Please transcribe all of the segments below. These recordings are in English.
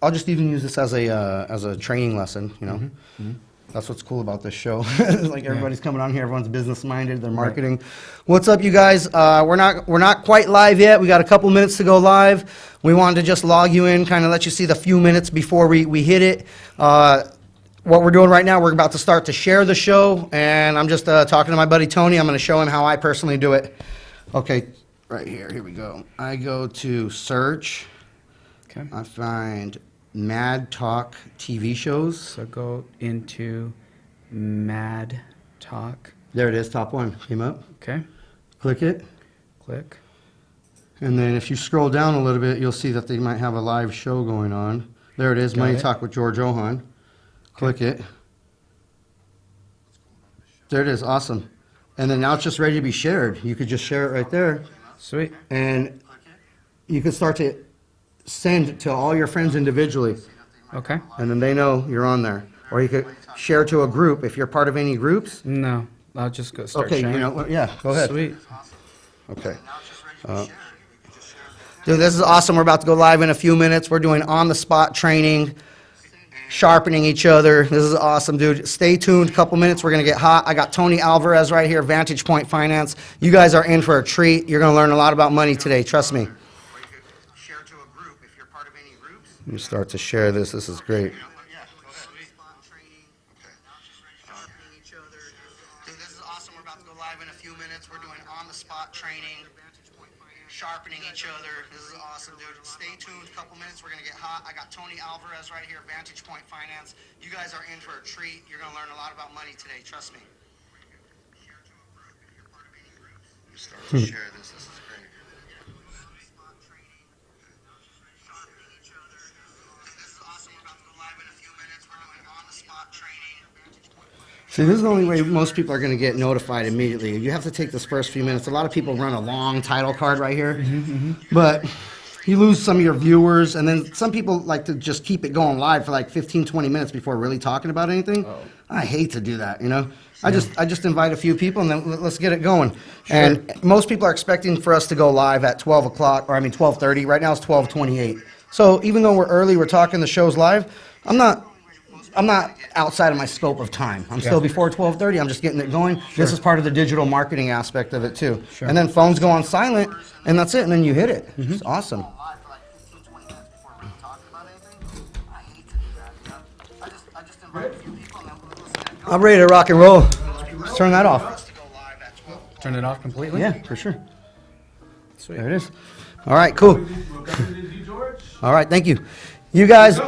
I'll just even use this as a training lesson, you know. That's what's cool about this show. Like everybody's coming on here, everyone's business minded, they're marketing. What's up, you guys? We're not quite live yet. We got a couple minutes to go live. We wanted to just log you in, kind of let you see the few minutes before we hit it. What we're doing right now, we're about to start to share the show, and I'm just talking to my buddy Tony. I'm going to show him how I personally do it. Okay, right here we go. I go to search. Okay. I find Mad Talk TV shows. So go into Mad Talk. There it is, top one. Came up. Okay. Click it. Click. And then if you scroll down a little bit, you'll see that they might have a live show going on. There it is, Money Talk with George Ohan. Click it. There it is, awesome. And then now it's just ready to be shared. You could just share it right there. Sweet. And you can start to send to all your friends individually. Okay. And then they know you're on there. Or you could share to a group if you're part of any groups. No, I'll just go start sharing. You know, yeah, go ahead. Sweet. Okay. Dude, this is awesome. We're about to go live in a few minutes. We're doing on-the-spot training, sharpening each other. This is awesome, dude. Stay tuned. A couple minutes. We're going to get hot. I got Tony Alvarez right here, Vantage Point Finance. You guys are in for a treat. You're going to learn a lot about money today. Trust me. Let me start to share this. This is great. Sharpening each other. This is awesome, dude. Stay tuned. A couple minutes. We're going to get hot. I got Tony Alvarez right here, Vantage Point Finance. You guys are in for a treat. You're going to learn a lot about money today. Trust me. You start to share this. This is great. See, this is the only way most people are going to get notified immediately. You have to take this first few minutes. A lot of people run a long title card right here, but you lose some of your viewers, and then some people like to just keep it going live for like 15, 20 minutes before really talking about anything. I hate to do that, you know. I just invite a few people, and then let's get it going. Sure. And most people are expecting for us to go live at 12 o'clock, or I mean 12:30. Right now it's 12:28. So even though we're early, we're talking the show's live, I'm not outside of my scope of time. I'm still before 12:30. I'm just getting it going. Sure. This is part of the digital marketing aspect of it too. Sure. And then phones go on silent, and that's it. And then you hit it. It's awesome. I'm ready to rock and roll. Let's turn that off. Turn it off completely? Yeah, for sure. Sweet. There it is. All right, cool. All right, thank you. You guys,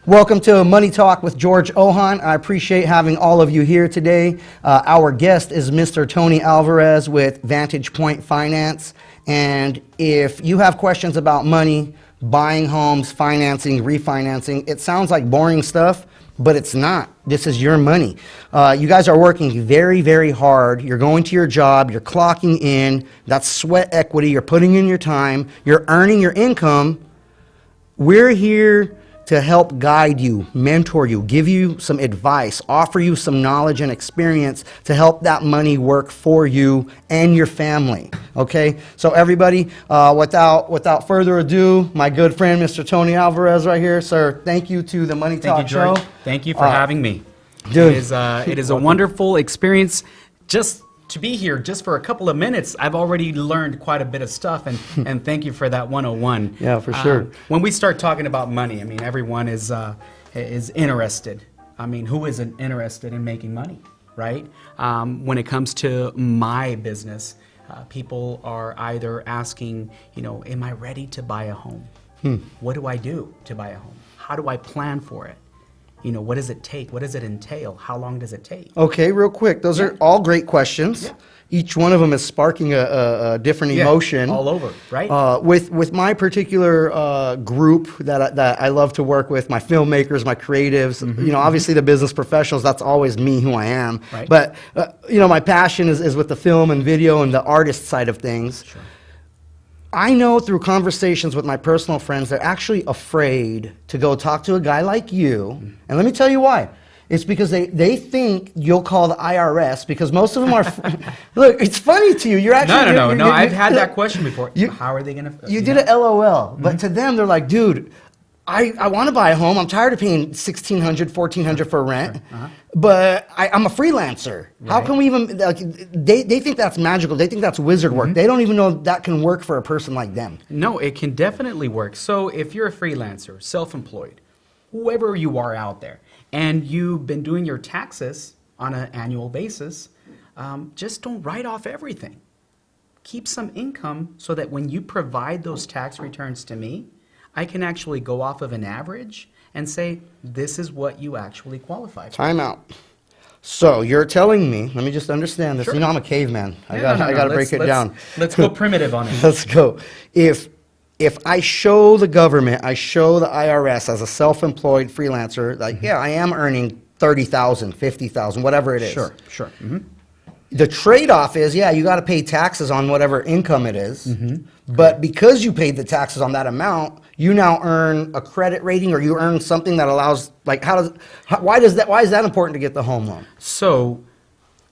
welcome to Money Talk with George Ohan. I appreciate having all of you here today. Our guest is Mr. Tony Alvarez with Vantage Point Finance. And if you have questions about money, buying homes, financing, refinancing, it sounds like boring stuff, but it's not. This is your money. You guys are working very, very hard. You're going to your job. You're clocking in. That's sweat equity. You're putting in your time. You're earning your income. We're here to help guide you, mentor you, give you some advice, offer you some knowledge and experience to help that money work for you and your family. Okay? So everybody, without further ado, my good friend, Mr. Tony Alvarez right here. Sir, thank you to the Money Talk Show. Thank you for having me. Dude. It is a wonderful experience just to be here just for a couple of minutes. I've already learned quite a bit of stuff, and thank you for that 101. Yeah, for sure. When we start talking about money, I mean, everyone is interested. I mean, who isn't interested in making money, right? When it comes to my business, people are either asking, you know, am I ready to buy a home? What do I do to buy a home? How do I plan for it? You know, what does it take? What does it entail? How long does it take? Okay, real quick. Those are all great questions. Yeah. Each one of them is sparking a different emotion. All over, right? With my particular group that I love to work with, my filmmakers, my creatives, you know, obviously the business professionals, that's always me, who I am. Right. But, you know, my passion is with the film and video and the artist side of things. Sure. I know through conversations with my personal friends, they're actually afraid to go talk to a guy like you. And let me tell you why. It's because they think you'll call the IRS, because most of them are. Look, it's funny to you. You're actually. No. I've had that question before. How are they going to. You did an LOL, but to them, they're like, dude, I want to buy a home. I'm tired of paying $1,600, $1,400 for rent, but I'm a freelancer. How can we even? Like, they think that's magical. They think that's wizard work. They don't even know that can work for a person like them. No, it can definitely work. So if you're a freelancer, self-employed, whoever you are out there, and you've been doing your taxes on an annual basis, just don't write off everything. Keep some income so that when you provide those tax returns to me, I can actually go off of an average and say, this is what you actually qualify for. Time out. So you're telling me, let me just understand this. Sure. You know, I'm a caveman. I No, got to break it down. Let's go primitive on it. Let's go. If I show the government, I show the IRS as a self-employed freelancer, like, yeah, I am earning 30,000, 50,000, whatever it is. Sure, sure. The trade-off is, yeah, you got to pay taxes on whatever income it is. But because you paid the taxes on that amount, you now earn a credit rating, or you earn something that allows, like, why is that important to get the home loan? So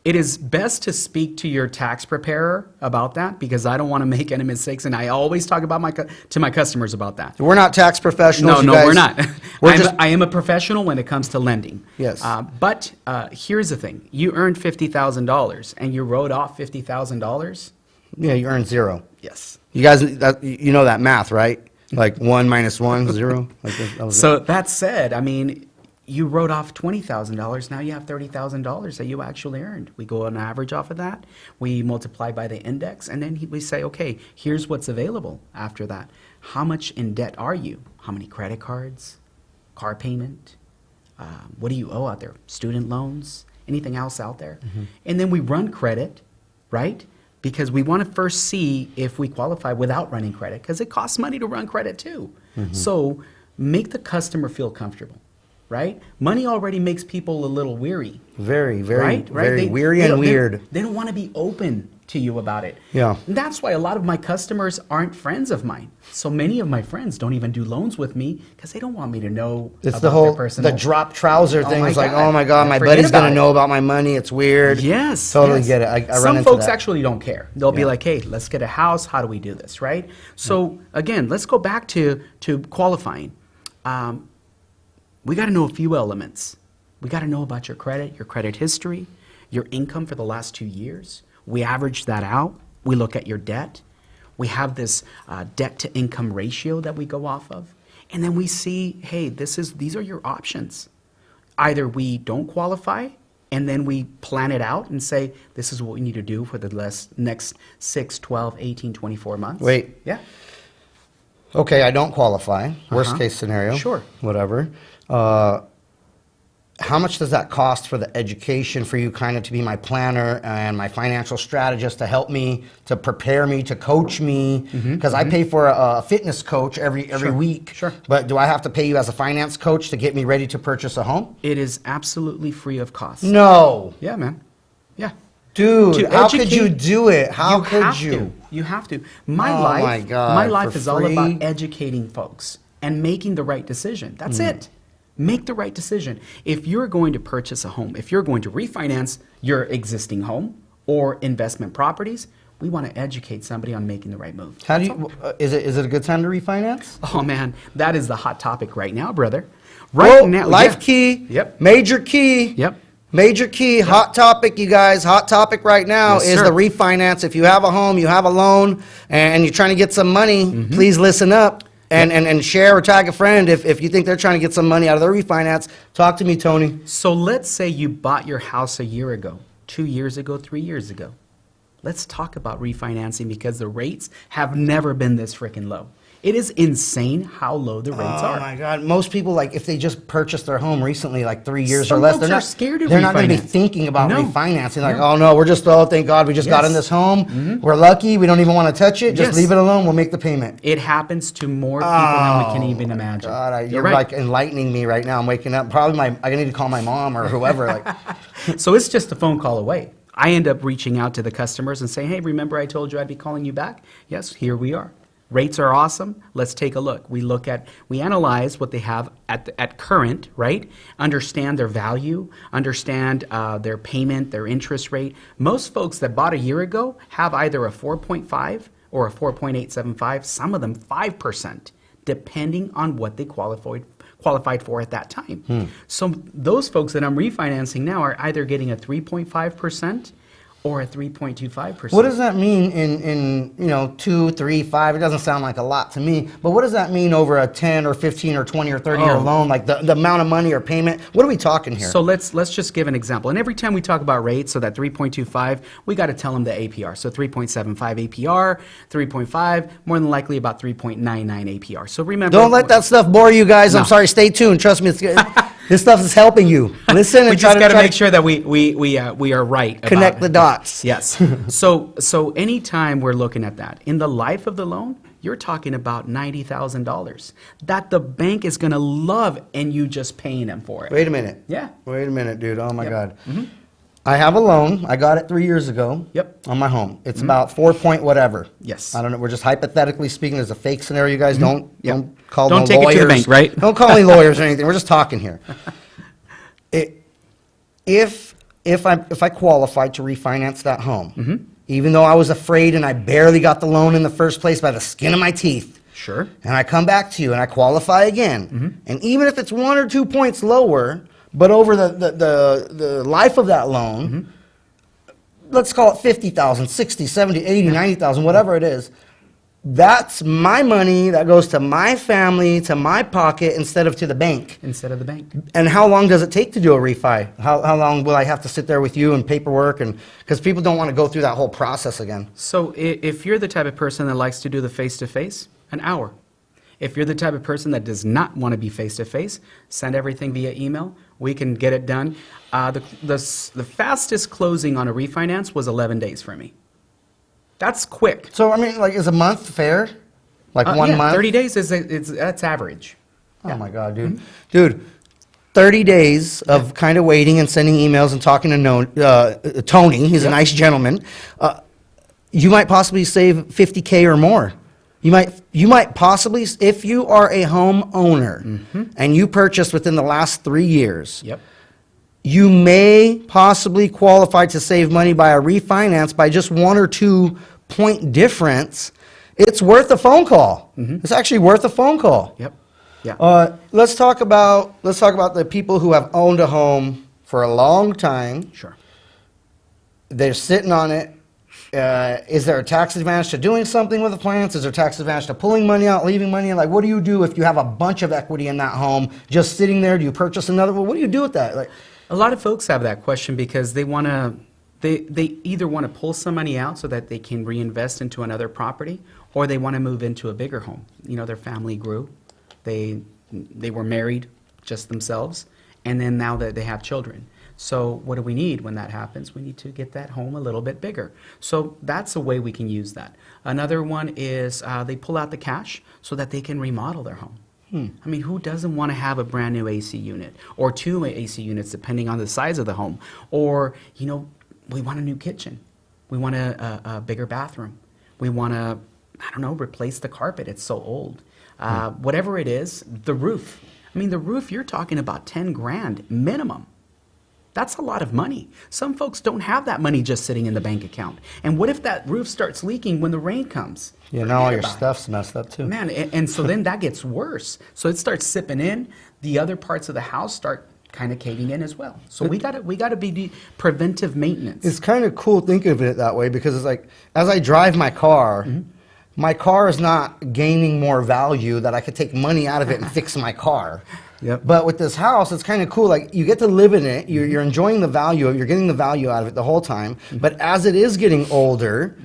it is best to speak to your tax preparer about that, because I don't want to make any mistakes, and I always talk about to my customers about that. We're not tax professionals. No, you guys. we're not. We're I am a professional when it comes to lending. Yes. But here's the thing. You earned $50,000 and you wrote off $50,000. Yeah, you earn zero. Yes. You guys, you know that math, right? Like 1 minus 1, 0. Like that was So that said, I mean, you wrote off $20,000. Now you have $30,000 that you actually earned. We go on average off of that. We multiply by the index, and then we say, okay, here's what's available after that. How much in debt are you? How many credit cards? Car payment? What do you owe out there? Student loans? Anything else out there? And then we run credit, right? Because we want to first see if we qualify without running credit, because it costs money to run credit too. So make the customer feel comfortable, right? Money already makes people a little weary. very, very, Right? very They- weary they and don't- weird. They don't want to be open to you about it. Yeah. And that's why a lot of my customers aren't friends of mine. So many of my friends don't even do loans with me because they don't want me to know It's about the their whole personal. the drop trouser Oh thing. my It's like, God. oh my God, my Forget buddy's about gonna it. know about my money. It's weird. Yes. Totally yes. get it. I run Some into folks that. actually don't care. They'll be Yeah. like, hey, let's get a house. How do we do this, right? So again, let's go back to qualifying. We got to know a few elements. We got to know about your credit history, your income for the last 2 years. We average that out. We look at your debt. We have this debt to income ratio that we go off of. And then we see, hey, these are your options. Either we don't qualify, and then we plan it out and say, this is what we need to do for the next 6, 12, 18, 24 months. Wait. Yeah. Okay, I don't qualify. Worst Uh-huh. case scenario. Sure. Whatever. How much does that cost for the education for you kind of to be my planner and my financial strategist to help me, to prepare me, to coach me? Because I pay for a fitness coach every Sure. week. Sure. But do I have to pay you as a finance coach to get me ready to purchase a home? It is absolutely free of cost. No. Yeah, man. Yeah. Dude, To how could you educate- do it? How could have you? To. You have to. My Oh life, my God, my life for is all free? about educating folks and making the right decision. That's it. Make the right decision. If you're going to purchase a home, if you're going to refinance your existing home or investment properties, we want to educate somebody on making the right move. How do you? Is it a good time to refinance? Oh man, that is the hot topic right now, brother. Right Whoa, now, life yeah. key. Yep. Major key. Yep. Major key. Hot topic, you guys. Hot topic right now Yes, is sir. the refinance. If you have a home, you have a loan, and you're trying to get some money, please listen up and share or tag a friend if you think they're trying to get some money out of their refinance. Talk to me, Tony. So let's say you bought your house a year ago, 2 years ago, 3 years ago. Let's talk about refinancing because the rates have never been this freaking low. It is insane how low the rates Oh are. my God! Most people, like, if they just purchased their home recently, like 3 years Some or less, folks they're are not scared to They're not going to be refinance. thinking about No. refinancing. Like, No. oh no, we're just thank God we just got in Yes. this home. We're lucky. We don't even want to touch it. Just Yes. leave it alone. We'll make the payment. It happens to more people than we can even imagine. God, You're you're right. like enlightening me right now. I'm waking up. Probably I need to call my mom or whoever. Like, So it's just a phone call away. I end up reaching out to the customers and saying, hey, remember I told you I'd be calling you back? Yes, here we are. Rates are awesome. Let's take a look. We analyze what they have at current, right? Understand their value, understand their payment, their interest rate. Most folks that bought a year ago have either a 4.5 or a 4.875, some of them 5% depending on what they qualified for at that time. So those folks that I'm refinancing now are either getting a 3.5% or a 3.25%. What does that mean in 2, 3, 5? It doesn't sound like a lot to me, but what does that mean over a 10 or 15 or 20 or 30-year loan? Like the amount of money or payment? What are we talking here? So let's just give an example. And every time we talk about rates, so that 3.25, we got to tell them the APR. So 3.75 APR, 3.5, more than likely about 3.99 APR. So remember, Don't let that stuff bore you guys. No. I'm sorry. Stay tuned. Trust me. This stuff is helping you. Listen and we try just got to to make sure that we are right. connect the dots. Yes. So anytime we're looking at that, in the life of the loan, you're talking about $90,000 that the bank is going to love and you just paying them for it. Wait a minute. Yeah. Wait a minute, dude. Oh, my Yep. God. I have a loan. I got it 3 years ago. Yep. On my home. It's about 4 point whatever. Yes. I don't know. We're just hypothetically speaking. There's a fake scenario. You guys don't call Don't no take it lawyers. to the bank, right? Don't call me lawyers or anything. We're just talking here. If I qualified to refinance that home, even though I was afraid and I barely got the loan in the first place by the skin of my teeth, Sure. and I come back to you and I qualify again, and even if it's 1 or 2 points lower, but over the life of that loan, let's call it 50,000, 60, 70, 80, 90,000, whatever it is, that's my money that goes to my family, to my pocket, instead of to the bank. Instead of the bank. And how long does it take to do a refi? How long will I have to sit there with you and paperwork? And because people don't want to go through that whole process again. So if you're the type of person that likes to do the face-to-face, an hour. If you're the type of person that does not want to be face-to-face, send everything via email. We can get it done. The fastest closing on a refinance was 11 days for me. That's quick. So, I mean, like, is a month fair? Like 1 yeah, month? 30 days that's average. Oh, my God, dude. Dude, 30 days of kind of waiting and sending emails and talking to Tony. He's a nice gentleman. You might possibly save $50K or more. You might possibly, if you are a homeowner and you purchased within the last 3 years, Yep. you may possibly qualify to save money by a refinance by just 1 or 2 point difference. It's worth a phone call. It's actually worth a phone call. Yep. Yeah. Let's talk about the people who have owned a home for a long time. Sure. They're sitting on it. Is there a tax advantage to doing something with the plants? Is there a tax advantage to pulling money out, leaving money in? Like, what do you do if you have a bunch of equity in that home just sitting there? Do you purchase another one? What do you do with that? Like, A lot of folks have that question because they want to, they either want to pull some money out so that they can reinvest into another property, or they want to move into a bigger home. You know, their family grew, they were married just themselves, and then now that they have children. So what do we need when that happens? We need to get that home a little bit bigger. So that's a way we can use that. Another one is they pull out the cash so that they can remodel their home. I mean, who doesn't want to have a brand new AC unit or 2 AC units depending on the size of the home? Or, you know, we want a new kitchen. We want a bigger bathroom. We want to, I don't know, replace the carpet. It's so old. Whatever it is, the roof. I mean, the roof, you're talking about 10 grand minimum. That's a lot of money. Some folks don't have that money just sitting in the bank account. And what if that roof starts leaking when the rain comes? yeah, now all your Forget about it. stuff's messed up too. Man, and so then that gets worse. So it starts sipping in. The other parts of the house start kind of caving in as well. So we gotta be preventive maintenance. It's kind of cool thinking of it that way because it's like, as I drive my car, my car is not gaining more value that I could take money out of it and fix my car. Yep. But with this house, it's kind of cool. Like, you get to live in it. You're enjoying the value. You're getting the value out of it the whole time. But as it is getting older,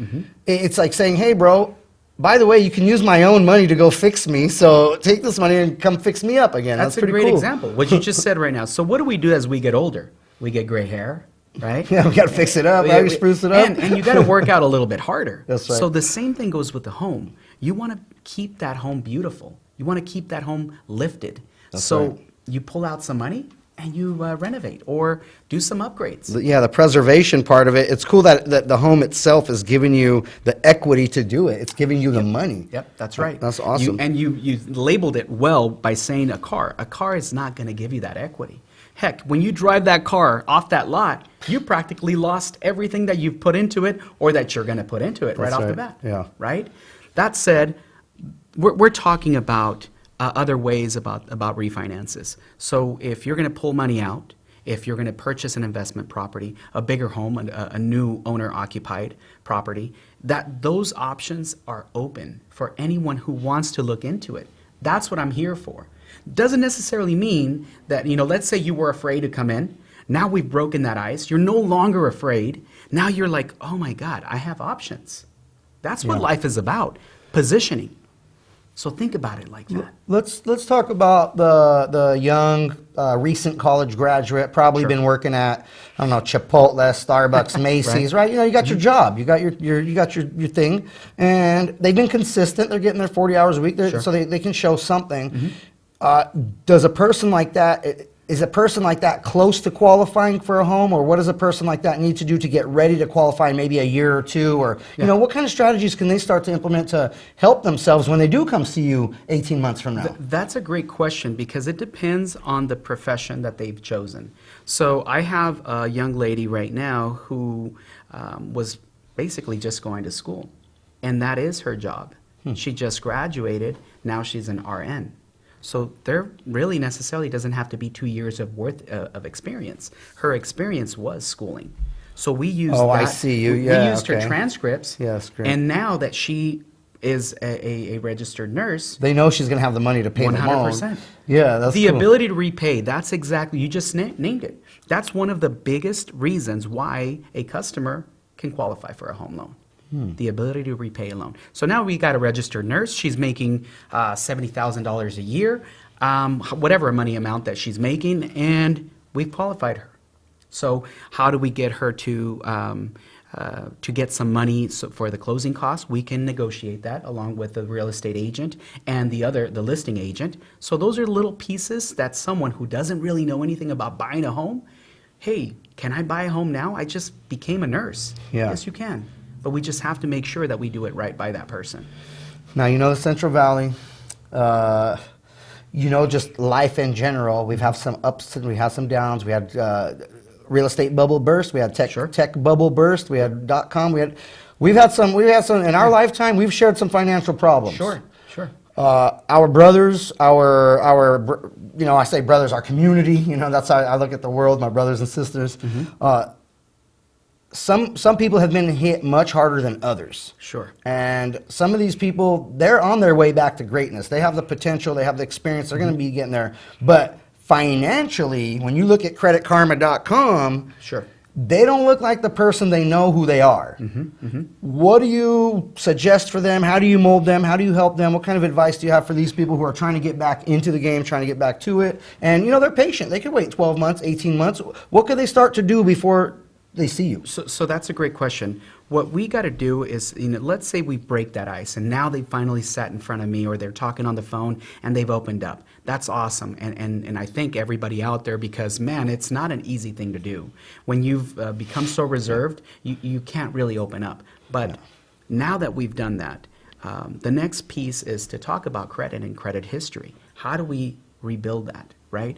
it's like saying, hey, bro, by the way, you can use my own money to go fix me. So take this money and come fix me up again. That's a pretty great cool. example, what you just said right now. So what do we do as we get older? We get gray hair, right? Yeah, we got to fix it up. Right? We spruce it up. And you got to work out a little bit harder. That's right. So the same thing goes with the home. You want to keep that home beautiful. You want to keep that home lifted. That's so right. you pull out some money and you renovate or do some upgrades. Yeah, the preservation part of it. It's cool that the home itself is giving you the equity to do it. It's giving you the money. Yep, that's right. That's awesome. You labeled it well by saying a car. A car is not going to give you that equity. Heck, when you drive that car off that lot, you practically lost everything that you've put into it or that you're going to put into it right That's off the right. bat. Yeah. Right? That said, we're talking about other ways about refinances. So if you're going to pull money out, if you're going to purchase an investment property, a bigger home, a new owner-occupied property, those options are open for anyone who wants to look into it. That's what I'm here for. Doesn't necessarily mean that, let's say you were afraid to come in. Now we've broken that ice. You're no longer afraid. Now you're like, oh my God, I have options. That's what life is about, positioning. So think about it like that. Let's talk about the young, recent college graduate, probably been working at, I don't know, Chipotle, Starbucks, Macy's, right? You got your job, you got your thing, and they've been consistent. They're getting their 40 hours a week, so they can show something. Does a person like that? Is a person like that close to qualifying for a home, or what does a person like that need to do to get ready to qualify in maybe a year or two? Or, what kind of strategies can they start to implement to help themselves when they do come see you 18 months from now? That's a great question, because it depends on the profession that they've chosen. So I have a young lady right now who was basically just going to school, and that is her job. She just graduated. Now she's an RN. So there really necessarily doesn't have to be 2 years of experience. Her experience was schooling. So we used I see you. Yeah, we used her transcripts. Yes, great. And now that she is a registered nurse, they know she's going to have the money to pay 100%. The loan. Yeah, that's the cool. ability to repay. That's exactly, you just named it. That's one of the biggest reasons why a customer can qualify for a home loan. The ability to repay a loan. So now we got a registered nurse. She's making $70,000 a year, whatever money amount that she's making, and we've qualified her. So how do we get her to get some money for the closing costs? We can negotiate that along with the real estate agent and the listing agent. So those are little pieces that someone who doesn't really know anything about buying a home, hey, can I buy a home now? I just became a nurse. Yeah. Yes, you can. But we just have to make sure that we do it right by that person. Now, the Central Valley, just life in general. We've had some ups and we have some downs. We had real estate bubble burst. We had tech bubble burst. We had .com. We've had some in our lifetime. We've shared some financial problems. Sure. Our brothers, I say brothers, our community. That's how I look at the world. My brothers and sisters. Some people have been hit much harder than others. Sure. And some of these people, they're on their way back to greatness. They have the potential, they have the experience, they're going to be getting there. But financially, when you look at creditkarma.com, sure, they don't look like the person they know who they are. What do you suggest for them? How do you mold them? How do you help them? What kind of advice do you have for these people who are trying to get back into the game, trying to get back to it? And, they're patient. They could wait 12 months, 18 months. What could they start to do before they see you? So that's a great question. What we got to do is, let's say we break that ice and now they finally sat in front of me or they're talking on the phone and they've opened up. That's awesome. And I thank everybody out there because, man, it's not an easy thing to do. When you've become so reserved, you can't really open up. But now that we've done that, the next piece is to talk about credit and credit history. How do we rebuild that, right?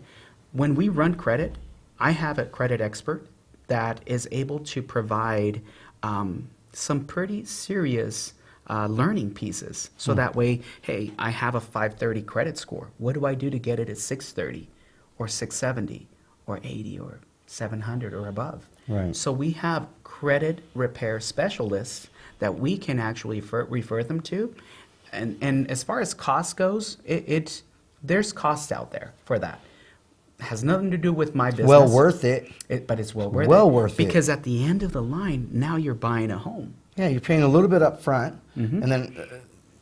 When we run credit, I have a credit expert that is able to provide some pretty serious learning pieces. So that way, hey, I have a 530 credit score. What do I do to get it at 630 or 670 or 80 or 700 or above? Right. So we have credit repair specialists that we can actually refer them to. And as far as cost goes, there's costs out there for that. Has nothing to do with my business. Well worth it. But it's well worth it. Well worth it. Because at the end of the line, now you're buying a home. Yeah, you're paying a little bit up front, and then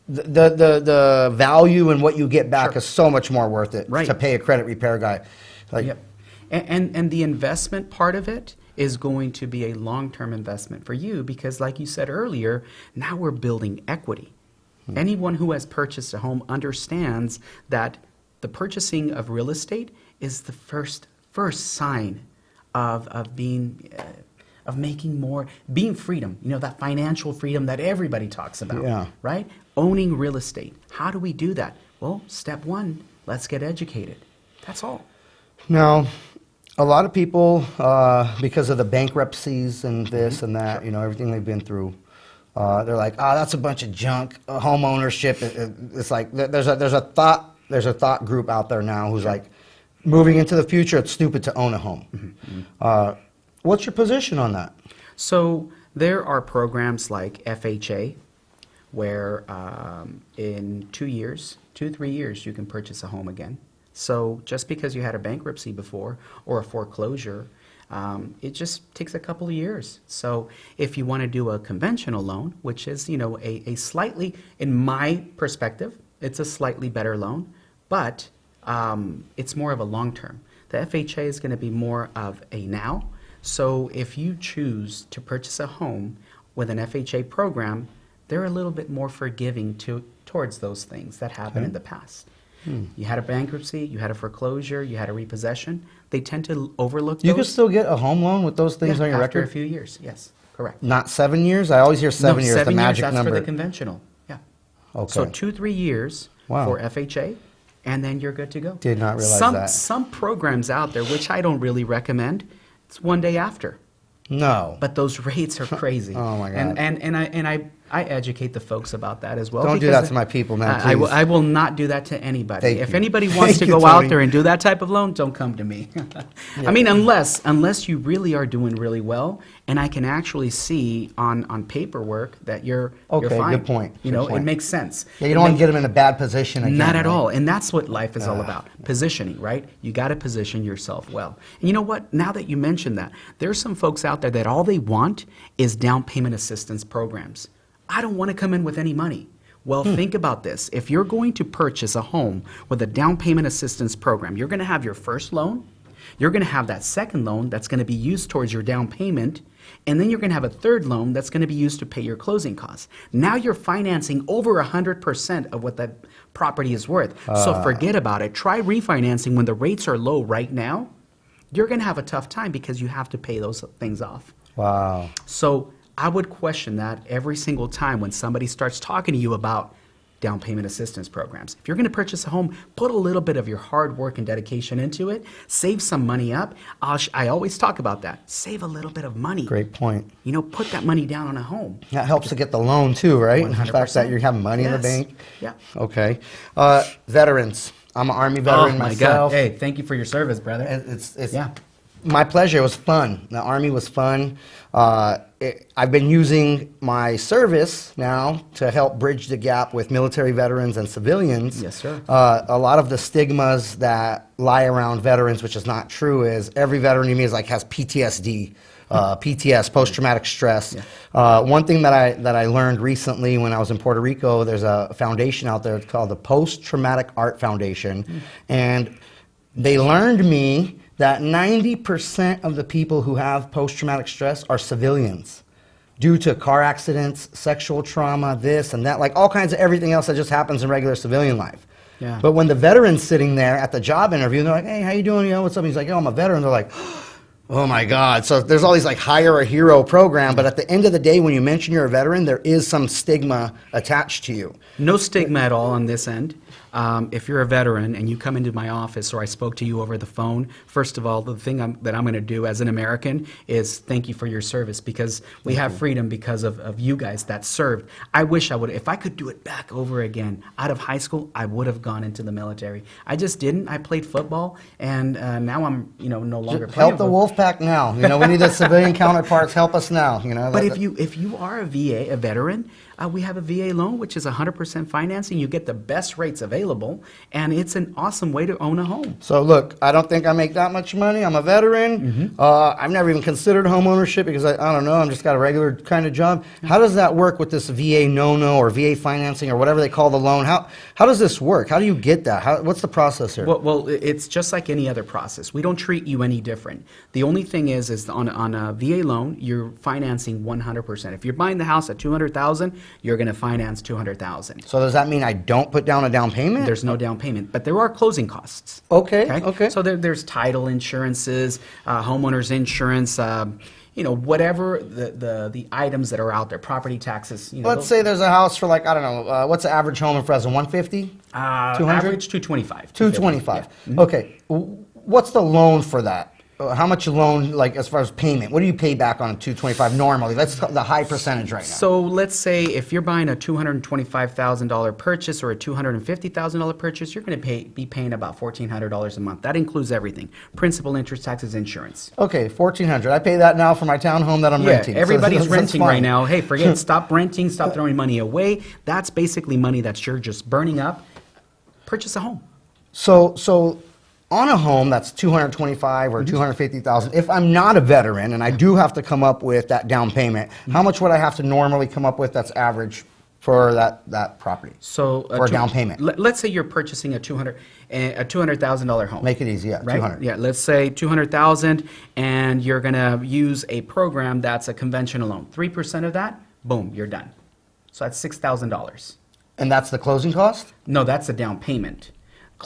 the value and what you get back is so much more worth it to pay a credit repair guy. And the investment part of it is going to be a long-term investment for you because, like you said earlier, now we're building equity. Anyone who has purchased a home understands that the purchasing of real estate is the first sign of making more, being freedom, that financial freedom that everybody talks about, right? Owning real estate. How do we do that? Well, step one, let's get educated. That's all. Now, a lot of people, because of the bankruptcies and this and that, everything they've been through, they're like, oh, that's a bunch of junk. Home ownership. It's like there's a thought group out there now who's like, moving into the future, it's stupid to own a home. What's your position on that? So there are programs like FHA, where in 2-3 years, you can purchase a home again. So just because you had a bankruptcy before or a foreclosure, it just takes a couple of years. So if you want to do a conventional loan, which is, a slightly, in my perspective, it's a slightly better loan, but it's more of a long term. The FHA is going to be more of a now. So if you choose to purchase a home with an FHA program, they're a little bit more forgiving towards those things that happened in the past. You had a bankruptcy, you had a foreclosure, you had a repossession. They tend to overlook those. You can still get a home loan with those things on your after record? a few years, yes, correct. Not 7 years? I always hear 7 years, the magic that's number. for the conventional, yeah. Okay. So 2-3 years Wow. for FHA, and then you're good to go. Did not realize that. Some programs out there, which I don't really recommend, it's 1 day after. No. But those rates are crazy. Oh, my God. And I educate the folks about that as well. Don't do that to my people, man, I please. will not do that to anybody. Thank If you. anybody wants Thank to you, go Tony. out there and do that type of loan, don't come to me. I mean, unless you really are doing really well, and I can actually see on paperwork that you're Okay, fine. good point, You good know, point. it makes sense. Yeah, you don't want to get them in a bad position again. Not at right? all. And that's what life is all about. Positioning, right? You got to position yourself well. And you know what? Now that you mentioned that, there's some folks out there that all they want is down payment assistance programs. I don't want to come in with any money. Well, think about this. If you're going to purchase a home with a down payment assistance program, you're going to have your first loan. You're going to have that second loan that's going to be used towards your down payment. And then you're going to have a third loan that's going to be used to pay your closing costs. Now you're financing over 100% of what that property is worth. So forget about it. Try refinancing when the rates are low right now. You're going to have a tough time because you have to pay those things off. Wow. So I would question that every single time when somebody starts talking to you about down payment assistance programs. If you're going to purchase a home, put a little bit of your hard work and dedication into it. Save some money up. I always talk about that. Save a little bit of money. Great point. Put that money down on a home. That helps to get the loan too, right? 100%. The fact that you have money in the Yes. bank. Yeah. Okay. Veterans. I'm an Army veteran my myself. God. Hey, thank you for your service, brother. It's Yeah. my pleasure. It was fun. The Army was fun. I've been using my service now to help bridge the gap with military veterans and civilians. Yes, sir. A lot of the stigmas that lie around veterans, which is not true, is every veteran you meet is has PTSD, PTS, post-traumatic stress. Yeah. One thing that I learned recently when I was in Puerto Rico, there's a foundation out there called the Post-Traumatic Art Foundation, and they learned me that 90% of the people who have post-traumatic stress are civilians due to car accidents, sexual trauma, this and that, like all kinds of everything else that just happens in regular civilian life. Yeah. But when the veteran's sitting there at the job interview, and they're like, hey, how you doing? What's up? He's like, oh, I'm a veteran. They're like, oh my God. So there's all these hire a hero program, but at the end of the day, when you mention you're a veteran, there is some stigma attached to you. No stigma at all on this end. If you're a veteran and you come into my office or I spoke to you over the phone, first of all, the thing that I'm going to do as an American is thank you for your service, because we have freedom because of you guys that served. I wish I would, if I could do it back over again, out of high school, I would have gone into the military. I just didn't. I played football, and now I'm, no longer playing. Help the wolf pack now. We need the civilian counterparts. Help us now. But if you are a veteran, we have a VA loan, which is 100% financing. You get the best rates available, and it's an awesome way to own a home. So look, I don't think I make that much money. I'm a veteran. I've never even considered home ownership because I don't know. I'm just got a regular kind of job. How does that work with this VA no-no or VA financing or whatever they call the loan? How does this work? How do you get that? What's the process here? Well, it's just like any other process. We don't treat you any different. The only thing is on a VA loan, you're financing 100%. If you're buying the house at $200,000, you're going to finance $200,000. So does that mean I don't put down a down payment? There's no down payment, but there are closing costs. Okay. So there's title insurances, homeowners insurance, whatever the items that are out there, property taxes. Let's say there's a house for I don't know, what's the average home in Fresno? 150? 200? Average 225. 225. Yeah. Okay. What's the loan for that? how much loan, like as far as payment, what do you pay back on a 225 normally? Let's talk the high percentage right now. So let's say if you're buying a $225,000 purchase or a $250,000 purchase, you're going to be paying about $1,400 a month. That includes everything: principal, interest, taxes, insurance. Okay, $1,400. I pay that now for my townhome that I'm renting. Everybody's that's renting fine. right now. Hey, forget, stop renting, stop throwing money away. That's basically money that you're just burning up. Purchase a home. So on a home that's 225 or 250,000, if I'm not a veteran and I do have to come up with that down payment, how much would I have to normally come up with that's average for that property? So for a down payment. Let's say you're purchasing a $200,000 home. Make it easy, yeah, right? 200. Yeah, let's say 200,000, and you're gonna use a program that's a conventional loan. 3% of that, boom, you're done. So that's $6,000. And that's the closing cost? No, that's the down payment.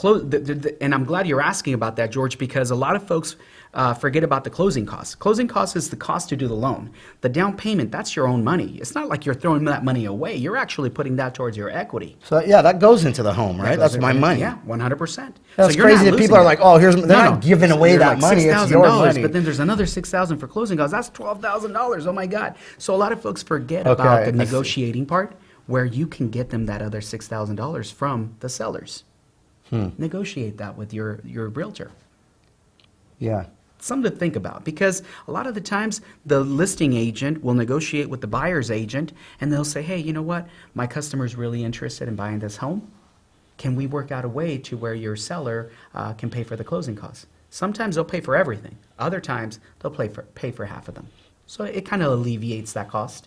And I'm glad you're asking about that, George, because a lot of folks forget about the closing costs. Closing costs is the cost to do the loan. The down payment, that's your own money. It's not like you're throwing that money away. You're actually putting that towards your equity. So yeah, that goes into the home, right? That's my money. Yeah, 100%. That's so you're crazy not that people losing are like, oh, they're not giving away You're that like money. It's your money. But then there's another $6,000 for closing costs. That's $12,000. Oh my God. So a lot of folks forget about the negotiating part, where you can get them that other $6,000 from the sellers. Negotiate that with your realtor. Yeah. Something to think about, because a lot of the times the listing agent will negotiate with the buyer's agent, and they'll say, hey, you know what? My customer's really interested in buying this home. Can we work out a way to where your seller can pay for the closing costs? Sometimes they'll pay for everything. Other times they'll pay for half of them. So it kind of alleviates that cost.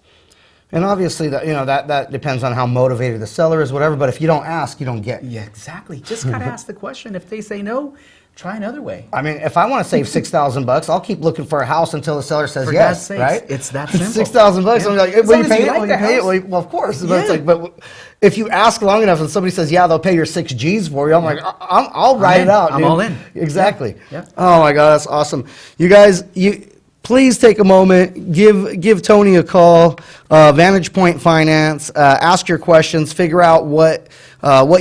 And obviously, that depends on how motivated the seller is, whatever. But if you don't ask, you don't get. Yeah, exactly. Just gotta ask the question. If they say no, try another way. I mean, if I want to save $6,000, I'll keep looking for a house until the seller says For yes. God's sakes, right? it's that simple. $6,000. Yeah. I'm like, As will long you as pay you it? like Will the you pay it? house. Well, of course. Yeah. But it's like, but if you ask long enough and somebody says, yeah, they'll pay your 6 G's for you, I'm like, I'll write it out. I'm dude. all in. Exactly. Yeah. Oh my God, that's awesome. You guys, please take a moment, give Tony a call, Vantage Point Finance, ask your questions, figure out what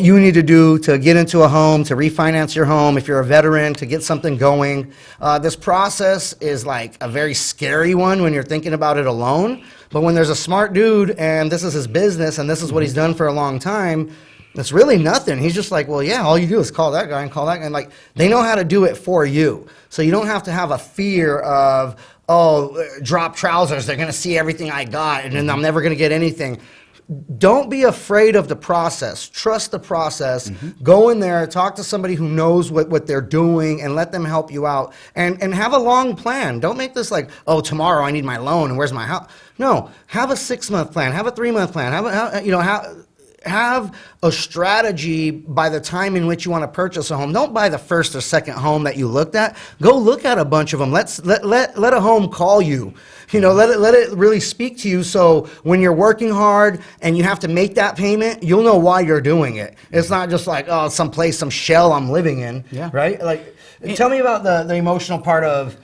you need to do to get into a home, to refinance your home, if you're a veteran, to get something going. This process is like a very scary one when you're thinking about it alone, but when there's a smart dude and this is his business and this is what he's done for a long time, it's really nothing. He's just like, well, yeah, all you do is call that guy and call that guy. And like, they know how to do it for you. So you don't have to have a fear of, drop trousers, they're going to see everything I got, and then I'm never going to get anything. Don't be afraid of the process. Trust the process. Go in there, talk to somebody who knows what they're doing, and let them help you out. And have a long plan. Don't make this like, oh, tomorrow I need my loan, and where's my house? No, have a 6-month plan. Have a 3-month plan. Have a strategy by the time in which you want to purchase a home. Don't buy the first or second home that you looked at. Go look at a bunch of them. Let a home call you. Let it really speak to you. So when you're working hard and you have to make that payment, you'll know why you're doing it. It's not just like, oh, some shell I'm living in. Yeah. Right? Like, tell me about the emotional part of.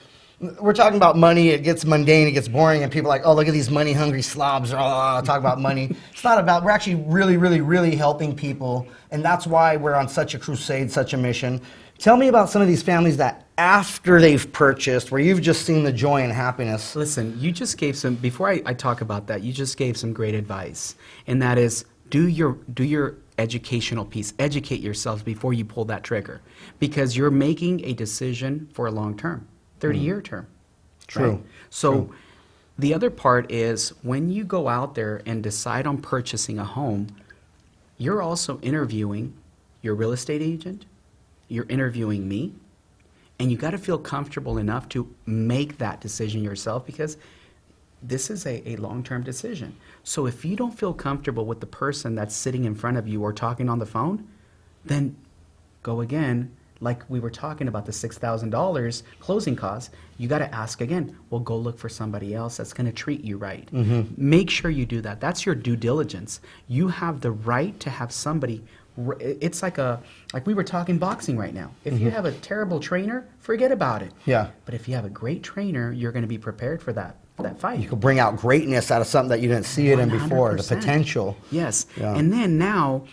We're talking about money, it gets mundane, it gets boring, and people are like, oh, look at these money-hungry slobs, talk about money. It's not about, we're actually really, really, really helping people, and that's why we're on such a crusade, such a mission. Tell me about some of these families that after they've purchased, where you've just seen the joy and happiness. Listen, you just gave before I talk about that, you just gave some great advice, and that is, do your educational piece. Educate yourselves before you pull that trigger, because you're making a decision for a long term. 30-year term. True. Right? So the other part is when you go out there and decide on purchasing a home, you're also interviewing your real estate agent, you're interviewing me, and you got to feel comfortable enough to make that decision yourself, because this is a long-term decision. So if you don't feel comfortable with the person that's sitting in front of you or talking on the phone, then go again. Like we were talking about the $6,000 closing costs, you got to ask again, well, go look for somebody else that's going to treat you right. Make sure you do that. That's your due diligence. You have the right to have somebody. It's like we were talking boxing right now. If you have a terrible trainer, forget about it. Yeah. But if you have a great trainer, you're going to be prepared for that fight. You could bring out greatness out of something that you didn't see it in before, the 100%. potential. Yes. Yeah. And then now,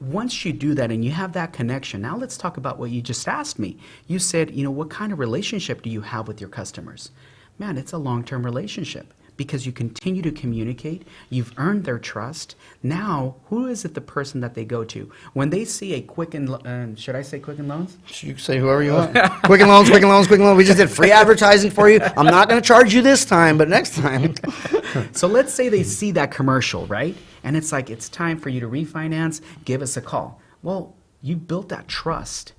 once you do that and you have that connection, now let's talk about what you just asked me. You said, what kind of relationship do you have with your customers? Man, it's a long-term relationship because you continue to communicate. You've earned their trust. Now, who is it the person that they go to? When they see a Quicken, should I say Quicken Loans? You can say whoever you want. Quicken Loans, Quicken Loans, Quicken Loans. We just did free advertising for you. I'm not going to charge you this time, but next time. So let's say they see that commercial, right? And it's like, it's time for you to refinance, give us a call. Well, you built that trust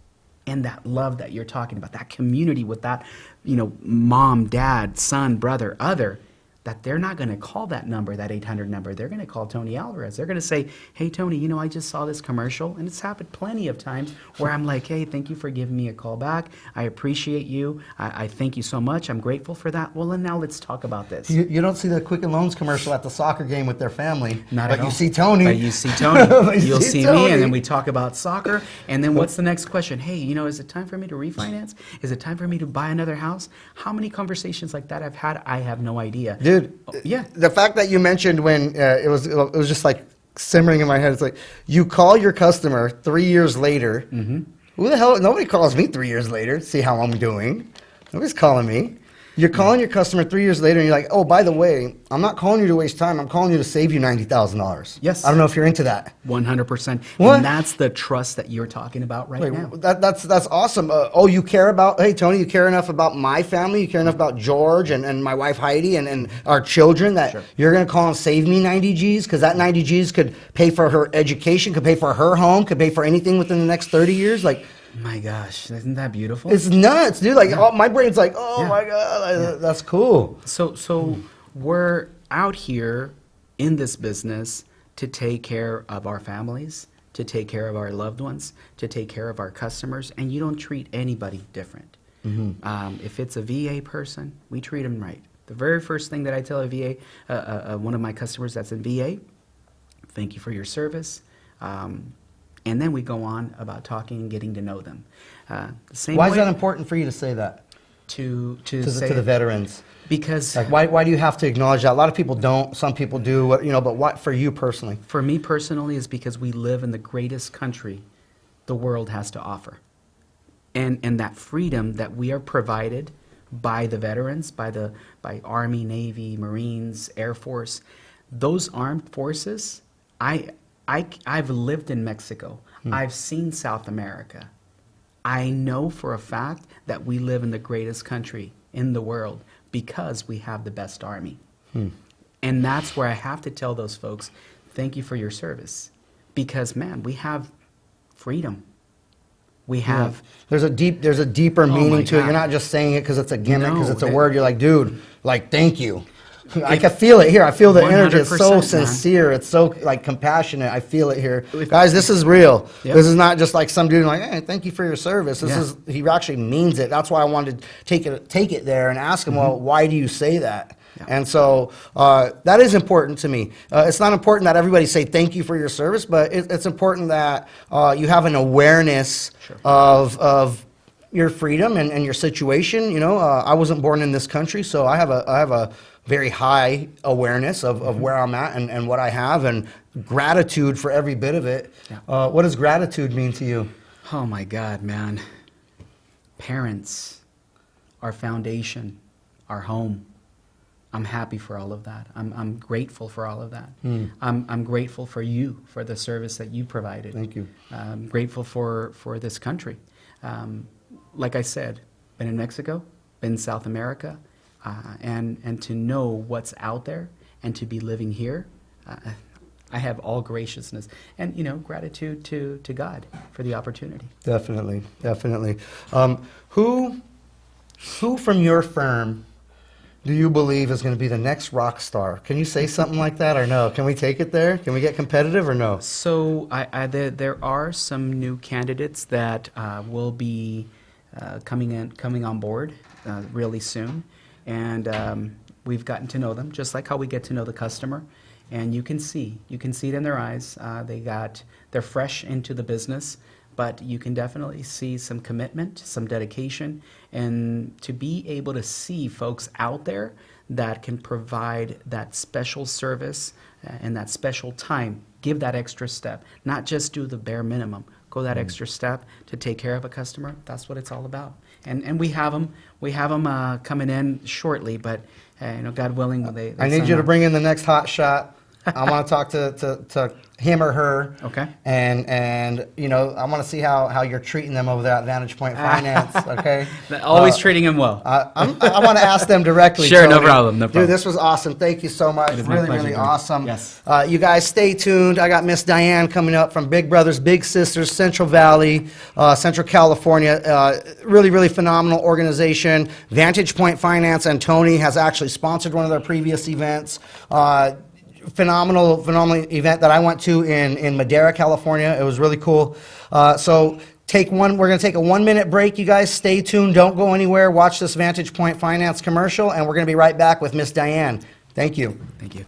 and that love that you're talking about, that community with that, mom, dad, son, brother, other, that they're not going to call that number, that 800 number. They're going to call Tony Alvarez. They're going to say, hey, Tony, I just saw this commercial. And it's happened plenty of times where I'm like, hey, thank you for giving me a call back. I appreciate you. I thank you so much. I'm grateful for that. Well, and now let's talk about this. You don't see the Quicken Loans commercial at the soccer game with their family. Not but at all. You see Tony. But you see Tony. You'll see Tony. me, and then we talk about soccer. And then what's the next question? Hey, is it time for me to refinance? Is it time for me to buy another house? How many conversations like that I've had, I have no idea. Dude, yeah. The fact that you mentioned when it was just like simmering in my head. It's like you call your customer 3 years later. Mm-hmm. Who the hell? Nobody calls me 3 years later to see how I'm doing. Nobody's calling me. You're calling your customer 3 years later, and you're like, oh, by the way, I'm not calling you to waste time. I'm calling you to save you $90,000. Yes. I don't know if you're into that. 100%. What? And that's the trust that you're talking about right now. That's awesome. You care about, hey, Tony, you care enough about my family, you care enough about George and my wife Heidi and our children that Sure. You're going to call and save me 90 G's? Because that 90 G's could pay for her education, could pay for her home, could pay for anything within the next 30 years. Like, My gosh, isn't that beautiful? it's nuts, dude. Like, my brain's like, oh Yeah. my God, that's cool. So we're out here in this business to take care of our families, to take care of our loved ones, to take care of our customers, and you don't treat anybody different. If it's a VA person, we treat them right. The very first thing that I tell a VA, one of my customers that's in VA, thank you for your service. And then we go on about talking and getting to know them. The same Why way is that important for you to say that to to say the veterans? Because Like, why do you have to acknowledge that? A lot of people don't. Some people do. But what for you personally? for me personally is because we live in the greatest country the world has to offer. And that freedom that we are provided by the veterans, by Army, Navy, Marines, Air Force, those armed forces, I've lived in Mexico. I've seen South America. I know for a fact that we live in the greatest country in the world because we have the best army. And that's where I have to tell those folks, thank you for your service. Because, man, we have freedom. We have... There's a deeper my meaning to it. God. You're not just saying it because it's a gimmick, because No, it's a it- word. You're like, dude, like, thank you. I can feel it here. I feel the energy. It's 100%, so man. sincere. It's so like compassionate. I feel it here, guys. This is real. Yep. This is not just like some dude like, hey, thank you for your service. This Yeah. is he actually means it. That's why I wanted to take it there and ask him, well, why do you say that? Yeah. And so that is important to me. It's not important that everybody say thank you for your service, but it's important that you have an awareness Sure. of your freedom and your situation. I wasn't born in this country, so I have a very high awareness of where I'm at and what I have, and gratitude for every bit of it. Yeah. What does gratitude mean to you? Oh my God, man. Parents, our foundation, our home. I'm happy for all of that. I'm grateful for all of that. I'm grateful for you, for the service that you provided. Thank you. I'm grateful for this country. Like I said, been in Mexico, been in South America, and to know what's out there and to be living here, I have all graciousness and, gratitude to God for the opportunity. Definitely. Who from your firm do you believe is going to be the next rock star? Can you say something like that or no? Can we take it there? Can we get competitive or no? So there are some new candidates that will be coming on board really soon, and we've gotten to know them just like how we get to know the customer. And you can see it in their eyes. They're fresh into the business, but you can definitely see some commitment, some dedication, and to be able to see folks out there that can provide that special service and that special time. Give that extra step, not just do the bare minimum. Go that extra step to take care of a customer. That's what it's all about. And we have them. We have them coming in shortly, but God willing, when they I need sign you to up. bring in the next hot shot. I want to talk to him or her. Okay. And I want to see how you're treating them over there at Vantage Point Finance. Okay. Always treating him well. I want to ask them directly. Sure, no Tony. problem, no problem. Dude, this was awesome. Thank you so much. It is my Really, pleasure, really Tony. awesome. Yes. You guys stay tuned. I got Miss Diane coming up from Big Brothers Big Sisters, Central Valley, Central California. Really, really phenomenal organization. Vantage Point Finance and Tony has actually sponsored one of their previous events. Phenomenal event that I went to in Madera, California. It was really cool. So we're going to take a 1-minute break. You guys stay tuned. Don't go anywhere. Watch this Vantage Point Finance commercial, and we're going to be right back with Miss Diane. Thank you. Thank you.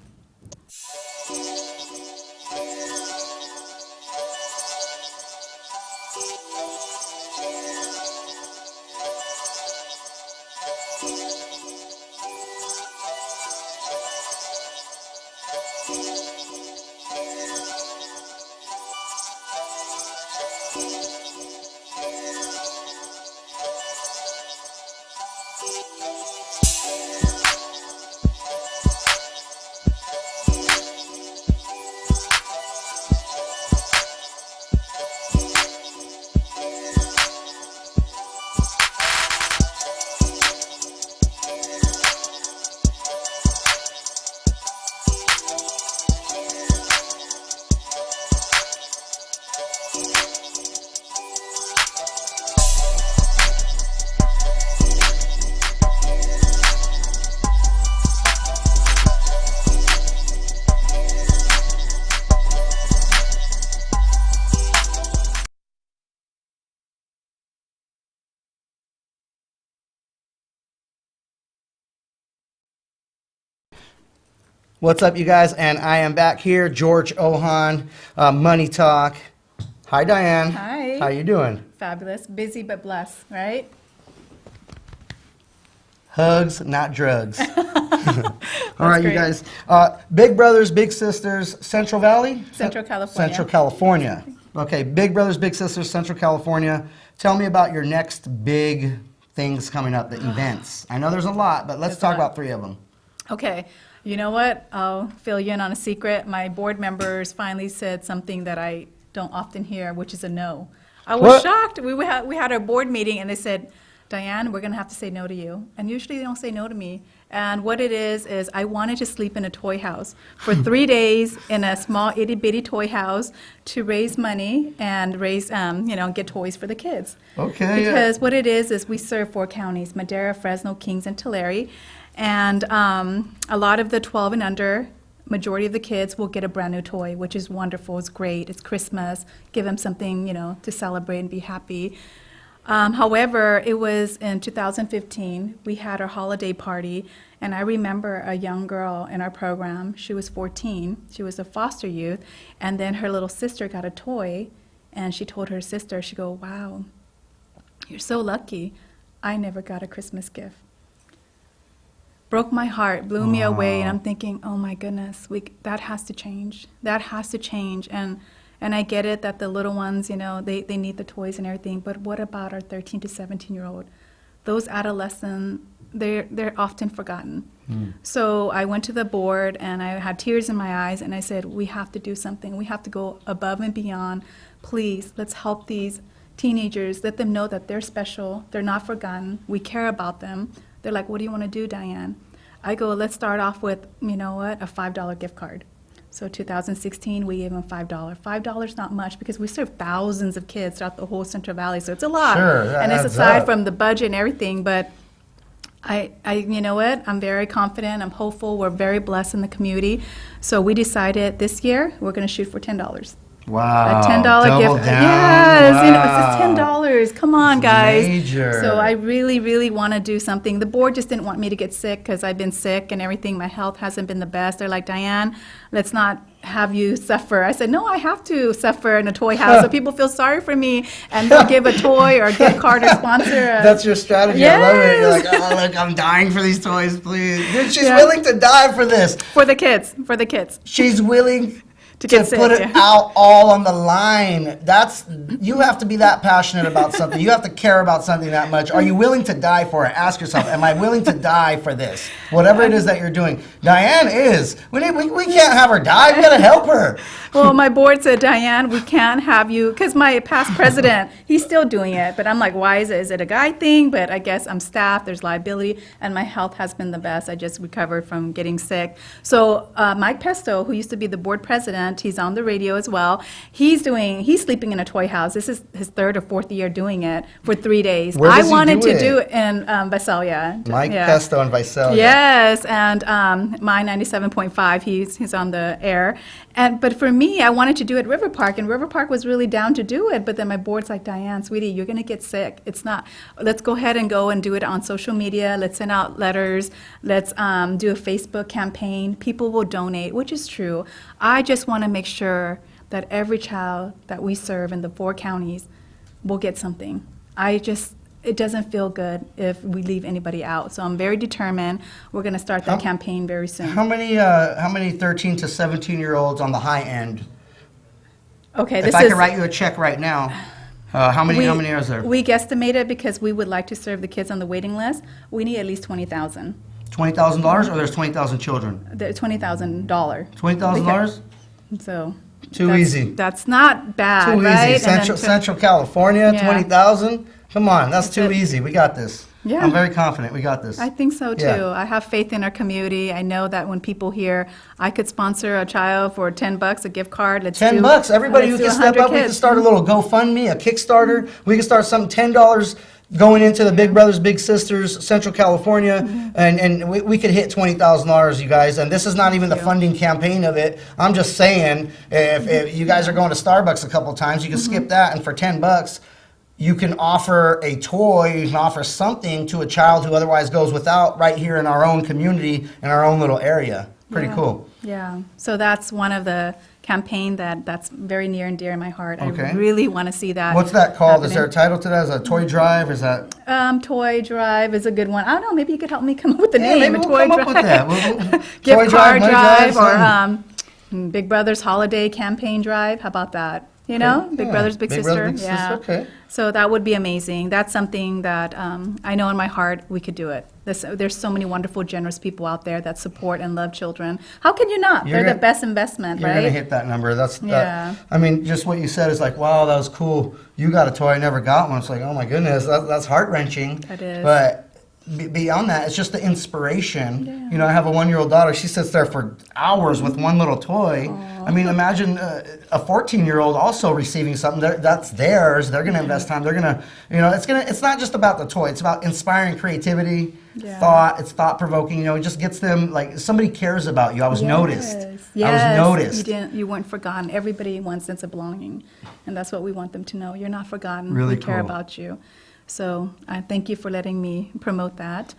What's up, you guys? And I am back here, George Ohan, Money Talk. Hi, Diane. Hi. How you doing? Fabulous. Busy but blessed, right? Hugs, not drugs. All right, you great. guys. Big Brothers, Big Sisters, Central Valley? Central California. Central California. Okay, Big Brothers, Big Sisters, Central California. Tell me about your next big things coming up, the events. I know there's a lot, but let's There's a talk lot. about 3 of them. Okay. You know what? I'll fill you in on a secret. My board members finally said something that I don't often hear, which is a no. I was What? shocked. We had our board meeting, and they said, Diane, we're going to have to say no to you. And usually they don't say no to me. And what it is I wanted to sleep in a toy house for 3 days in a small itty-bitty toy house to raise money and get toys for the kids. Okay. Because what it is we serve 4 counties, Madera, Fresno, Kings, and Tulare. And a lot of the 12 and under, majority of the kids will get a brand new toy, which is wonderful. It's great. It's Christmas. Give them something, to celebrate and be happy. However, it was in 2015, we had our holiday party, and I remember a young girl in our program. She was 14. She was a foster youth, and then her little sister got a toy, and she told her sister, she go, wow, you're so lucky. I never got a Christmas gift. Broke my heart, blew me away, and I'm thinking, oh my goodness, that has to change. That has to change. And I get it that the little ones, they need the toys and everything, but what about our 13 to 17-year-old? Those adolescents, they're often forgotten. So I went to the board, and I had tears in my eyes, and I said, we have to do something. We have to go above and beyond. Please, let's help these teenagers. Let them know that they're special. They're not forgotten. We care about them. They're like, what do you want to do, Diane? I go, let's start off with, a $5 gift card. So 2016, we gave them $5. $5 not much because we serve thousands of kids throughout the whole Central Valley, so it's a lot. Sure, that and it's adds aside up. from the budget and everything, but you know what? I'm very confident. I'm hopeful. We're very blessed in the community. So we decided this year we're going to shoot for $10. Wow. A $10 double gift. down. Yes, Wow. you know, it's just $10. Come on, guys. Major. So I really, really want to do something. The board just didn't want me to get sick because I've been sick and everything. My health hasn't been the best. They're like, Diane, let's not have you suffer. I said, no, I have to suffer in a toy house so people feel sorry for me and they'll give a toy or a gift card or sponsor. That's your strategy. Yes. I love it. You're like, oh, look, I'm dying for these toys, please. Dude, she's Yeah. willing to die for this. For the kids. For the kids. She's willing To get put sick, it yeah. out all on the line. You have to be that passionate about something. You have to care about something that much. Are you willing to die for it? Ask yourself, am I willing to die for this? Whatever it is that you're doing. Diane is. We can't have her die. We got to help her. Well, my board said, Diane, we can't have you, because my past president, he's still doing it. But I'm like, why is it? Is it a guy thing? But I guess I'm staff, there's liability, and my health has been the best. I just recovered from getting sick. So Mike Pesto, who used to be the board president, he's on the radio as well. He's sleeping in a toy house. This is his 3rd or 4th year doing it for 3 days. Where does I he wanted do to it? do it in Visalia. Mike Yeah. Pesto and Visalia. Yes, and my 97.5, he's on the air. But for me, I wanted to do it at River Park, and River Park was really down to do it. But then my board's like, Diane, sweetie, you're going to get sick. It's not. Let's go ahead and go and do it on social media. Let's send out letters. Let's do a Facebook campaign. People will donate, which is true. I just want to make sure that every child that we serve in the 4 counties will get something. It doesn't feel good if we leave anybody out. So I'm very determined. We're going to start that campaign very soon. How many 13 to 17-year-olds on the high end? Okay, If I could write you a check right now, how many is there? We guesstimated, because we would like to serve the kids on the waiting list, we need at least $20,000. $20,000, or there's 20,000 children? $20,000. $20,000? So Too that's- easy. That's not bad, Too right? easy. And then Central California, Yeah. 20,000. Come on, that's too it. easy. We got this. Yeah. I'm very confident. We got this. I think so too. Yeah. I have faith in our community. I know that when people hear I could sponsor a child for $10, a gift card, let's do $10. Everybody who let's can do step 100 up, we can kids. start a little GoFundMe, a Kickstarter. We can start something $10 going into the Big Brothers Big Sisters Central California, and we could hit $20,000, you guys. And this is not even the funding campaign of it. I'm just saying, if you guys are going to Starbucks a couple times, you can skip that, and for $10. You can offer a toy, you can offer something to a child who otherwise goes without right here in our own community, in our own little area. Pretty Yeah. cool. Yeah. So that's one of the campaign that's very near and dear in my heart. Okay. I really want to see that. What's that called? Is happening. there a title to that? Is that a toy drive? Is that... Toy Drive is a good one. I don't know. Maybe you could help me come up with the Yeah, name. maybe a we'll Toy come up with that. Gift Toy card money drive, or something. Big Brothers Holiday Campaign Drive. How about that? You know, Okay, Big yeah. Brothers Big Big Sister. Brothers, Big Yeah. Sister, okay. So that would be amazing. That's something that I know in my heart we could do it. There's so many wonderful, generous people out there that support and love children. How can you not? You're They're the gonna- best investment, You're right? gonna hit that number. That's Yeah. I mean, just what you said is like, wow, that was cool. You got a toy, I never got one. It's like, oh my goodness, that's heart wrenching. It is. But beyond that, it's just the inspiration. Yeah. You know, I have a 1-year-old daughter. She sits there for hours with one little toy. I mean, imagine a 14-year-old also receiving something that's theirs. They're gonna invest time. They're gonna, you know, it's not just about the toy. It's about inspiring creativity, Yeah. thought. It's thought provoking. You know, it just gets them like somebody cares about you. I was noticed. Yes. I was noticed. You weren't forgotten. Everybody wants sense of belonging, and that's what we want them to know. You're not forgotten. Really we care cool. about you. So I thank you for letting me promote that.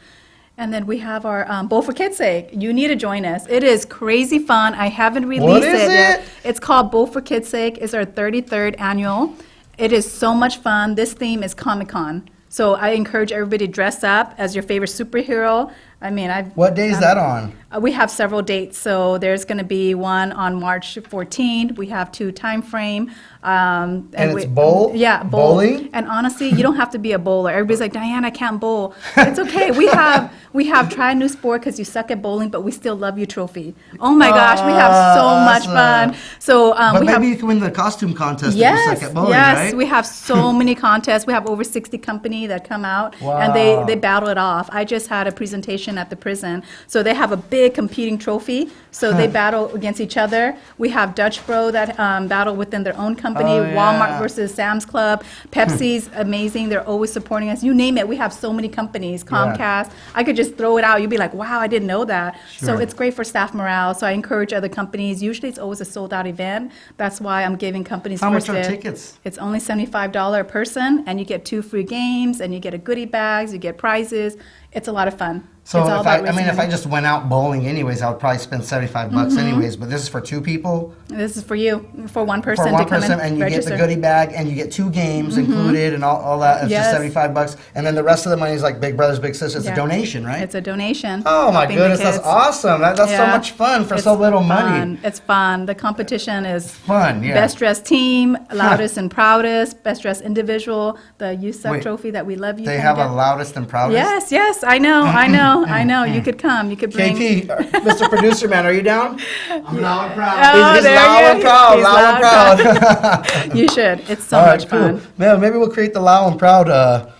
And then we have our Bowl for Kids' Sake. You need to join us. It is crazy fun. I haven't released is it yet. it? It's called Bowl for Kids' Sake. It's our 33rd annual. It is so much fun. This theme is Comic-Con. So I encourage everybody to dress up as your favorite superhero. I mean, What day is that on? we have several dates. So there's going to be one on March 14th. We have 2 time frame. And it's bowl? Yeah, bowl. Bowling? And honestly, you don't have to be a bowler. Everybody's like, Diane, I can't bowl. It's okay. We have try a new sport because you suck at bowling, but we still love you trophy. Oh my gosh, we have so much awesome. fun. So But we maybe have. you can win the costume contest if you Yes, suck at bowling, yes, right? we have so many contests. We have over 60 company that come out, and Wow. they battle it off. I just had a presentation competition at the prison. So they have a big competing trophy. So they battle against each other. We have Dutch Bro that battle within their own company. Oh, yeah. Walmart versus Sam's Club. Pepsi's amazing. They're always supporting us. You name it. We have so many companies. Comcast. I could just throw it out. You'd be like, wow, I didn't know that. So Sure. it's great for staff morale. So I encourage other companies. Usually it's always a sold out event. That's why I'm giving companies How much first are dibs. tickets? It's only $75 a person, and you get 2 free games, and you get a goodie bags, you get prizes. It's a lot of fun. So It's all if I about mean, raising if I money. just went out bowling anyways, I would probably spend $75 anyways. But this is for 2 people, This is for you, for one person for to one come person, and and you register. get the goodie bag, and you get 2 games included, and all that. It's just Yes. $75, and then the rest of the money is like Big Brothers Big Sisters. It's Yeah. a donation, right? It's a donation. Oh my helping the goodness, that's kids. awesome! That's so Yeah. much fun for It's so little money. fun. It's fun. The competition is Fun, yeah. best dressed team, loudest and proudest, best dressed individual, the USEP Wait, trophy that we love you. They can have get. a loudest and proudest. Yes, I know. You could come. You could bring. KP, Mr. Producer Man, are you down? I'm loud and proud. Oh, He's there loud you and go. proud, He's loud and proud. You should. It's so All right, much cool. fun. Man, maybe we'll create the loud and proud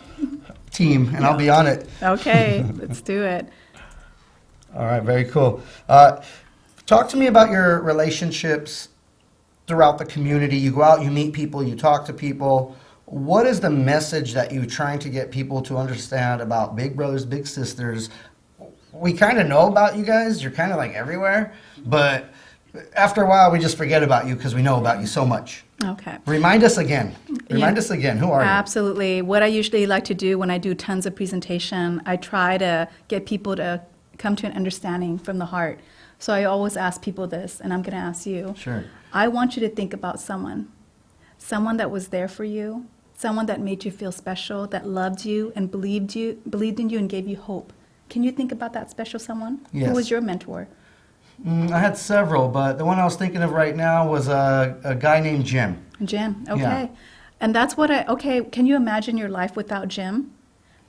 team, and I'll be on it. Okay, let's do it. All right, very cool. Talk to me about your relationships throughout the community. You go out, you meet people, you talk to people. What is the message that you're trying to get people to understand about Big Brothers Big Sisters? We kind of know about you guys. You're kind of like everywhere. But after a while, we just forget about you because we know about you so much. Okay. Remind us again. Remind Yeah. us again. Who are you? Absolutely. What I usually like to do when I do tons of presentation, I try to get people to come to an understanding from the heart. So I always ask people this, and I'm going to ask you. Sure. I want you to think about someone that was there for you, someone that made you feel special, that loved you and believed in you and gave you hope. Can you think about that special someone? Yes. Who was your mentor? I had several, but the one I was thinking of right now was a guy named Jim. Jim, okay. Yeah. And that's can you imagine your life without Jim?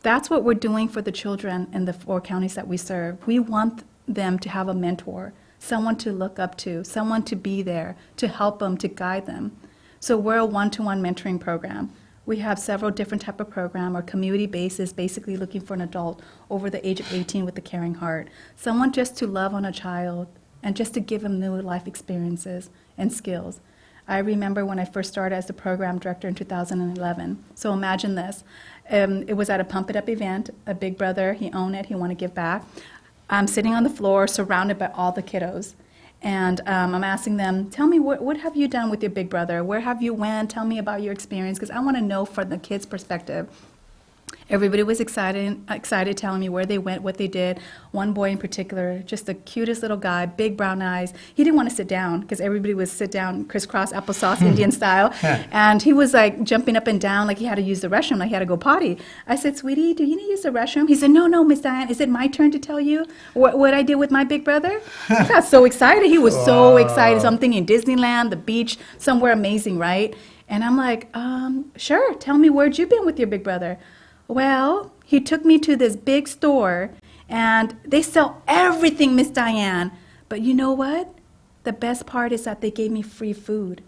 That's what we're doing for the children in the 4 counties that we serve. We want them to have a mentor, someone to look up to, someone to be there, to help them, to guide them. So we're a one-to-one mentoring program. We have several different type of program. Our community base is basically looking for an adult over the age of 18 with a caring heart, someone just to love on a child and just to give them new life experiences and skills. I remember when I first started as the program director in 2011. So imagine this. It was at a Pump It Up event, a big brother, he owned it, he wanted to give back. I'm sitting on the floor surrounded by all the kiddos. And I'm asking them, tell me, what have you done with your big brother? Where have you went? Tell me about your experience, because I want to know from the kids' perspective. Everybody was excited, telling me where they went, what they did. One boy in particular, just the cutest little guy, big brown eyes. He didn't want to sit down because everybody would sit down crisscross applesauce Indian style. And he was like jumping up and down like he had to use the restroom, like he had to go potty. I said, sweetie, do you need to use the restroom? He said, no, Miss Diane, is it my turn to tell you what I did with my big brother? He got so excited. He was so excited. Something in Disneyland, the beach, somewhere amazing, right? And I'm like, sure, tell me, where'd you been with your big brother? Well, he took me to this big store, and they sell everything, Miss Diane. But you know what? The best part is that they gave me free food.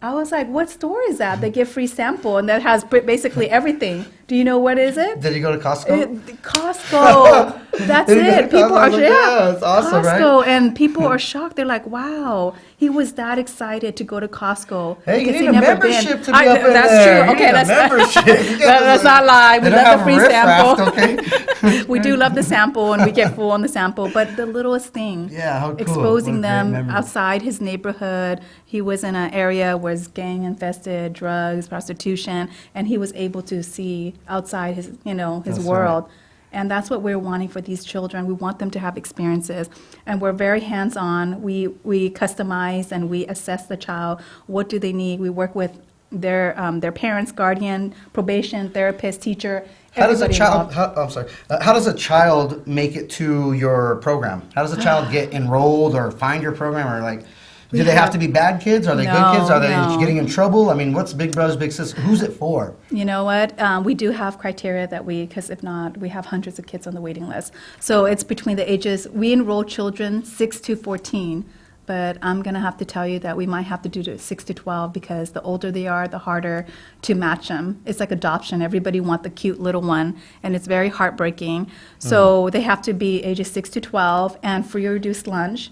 I was like, what store is that? They give free sample, and that has basically everything. Do you know what is it? Did you go to Costco? Costco. That's Did you go to it. People Costco? are Yeah, it's awesome, Costco, right? and people are shocked. They're like, "Wow, he was that excited to go to Costco." Hey, you because need he'd a never membership been. to be up in That's there. true. You Okay, need a that's membership. You get let's not lie. We They don't love have the free riff-raff, sample. okay? We do love the sample, and we get full on the sample. But the littlest thing, Yeah, how cool. exposing What a great them memory. outside his neighborhood. He was in an area where it's gang infested, drugs, prostitution, and he was able to see outside his, his That's world. right. And that's what we're wanting for these children. We want them to have experiences. And we're very hands-on. We customize and we assess the child. What do they need? We work with their parents, guardian, probation, therapist, teacher. How does a everybody child? involved. How does a child make it to your program? How does a child get enrolled or find your program, or like? Do they have to be bad kids? Are they good kids? Are they No. getting in trouble? I mean, what's Big Brothers Big Sisters? Who's it for? You know what? We do have criteria because if not, we have hundreds of kids on the waiting list. So it's between the ages, we enroll children 6 to 14, but I'm going to have to tell you that we might have to do the 6 to 12 because the older they are, the harder to match them. It's like adoption. Everybody wants the cute little one, and it's very heartbreaking. So they have to be ages 6 to 12 and free or reduced lunch,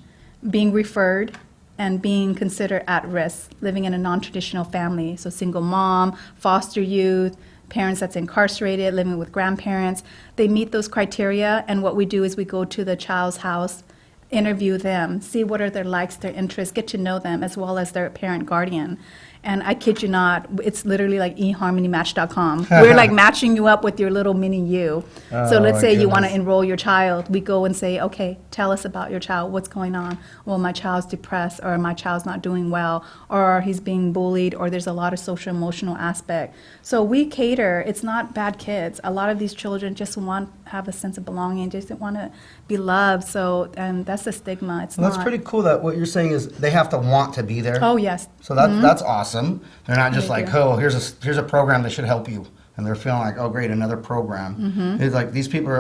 being referred, and being considered at risk, living in a non-traditional family. So single mom, foster youth, parents that's incarcerated, living with grandparents. They meet those criteria, and what we do is we go to the child's house, interview them, see what are their likes, their interests, get to know them, as well as their parent guardian. And I kid you not, it's literally like eharmonymatch.com. We're like matching you up with your little mini you. So let's say you want to enroll your child. We go and say, okay, tell us about your child. What's going on? Well, my child's depressed, or my child's not doing well, or he's being bullied, or there's a lot of social emotional aspect. So we cater. It's not bad kids. A lot of these children just have a sense of belonging, just want to be loved. So, and that's the stigma. It's Well, not. that's pretty cool that what you're saying is they have to want to be there. Oh, yes. So that's awesome. They're not just They like, do. oh, here's a program that should help you. And they're feeling like, oh, great, another program. It's like these people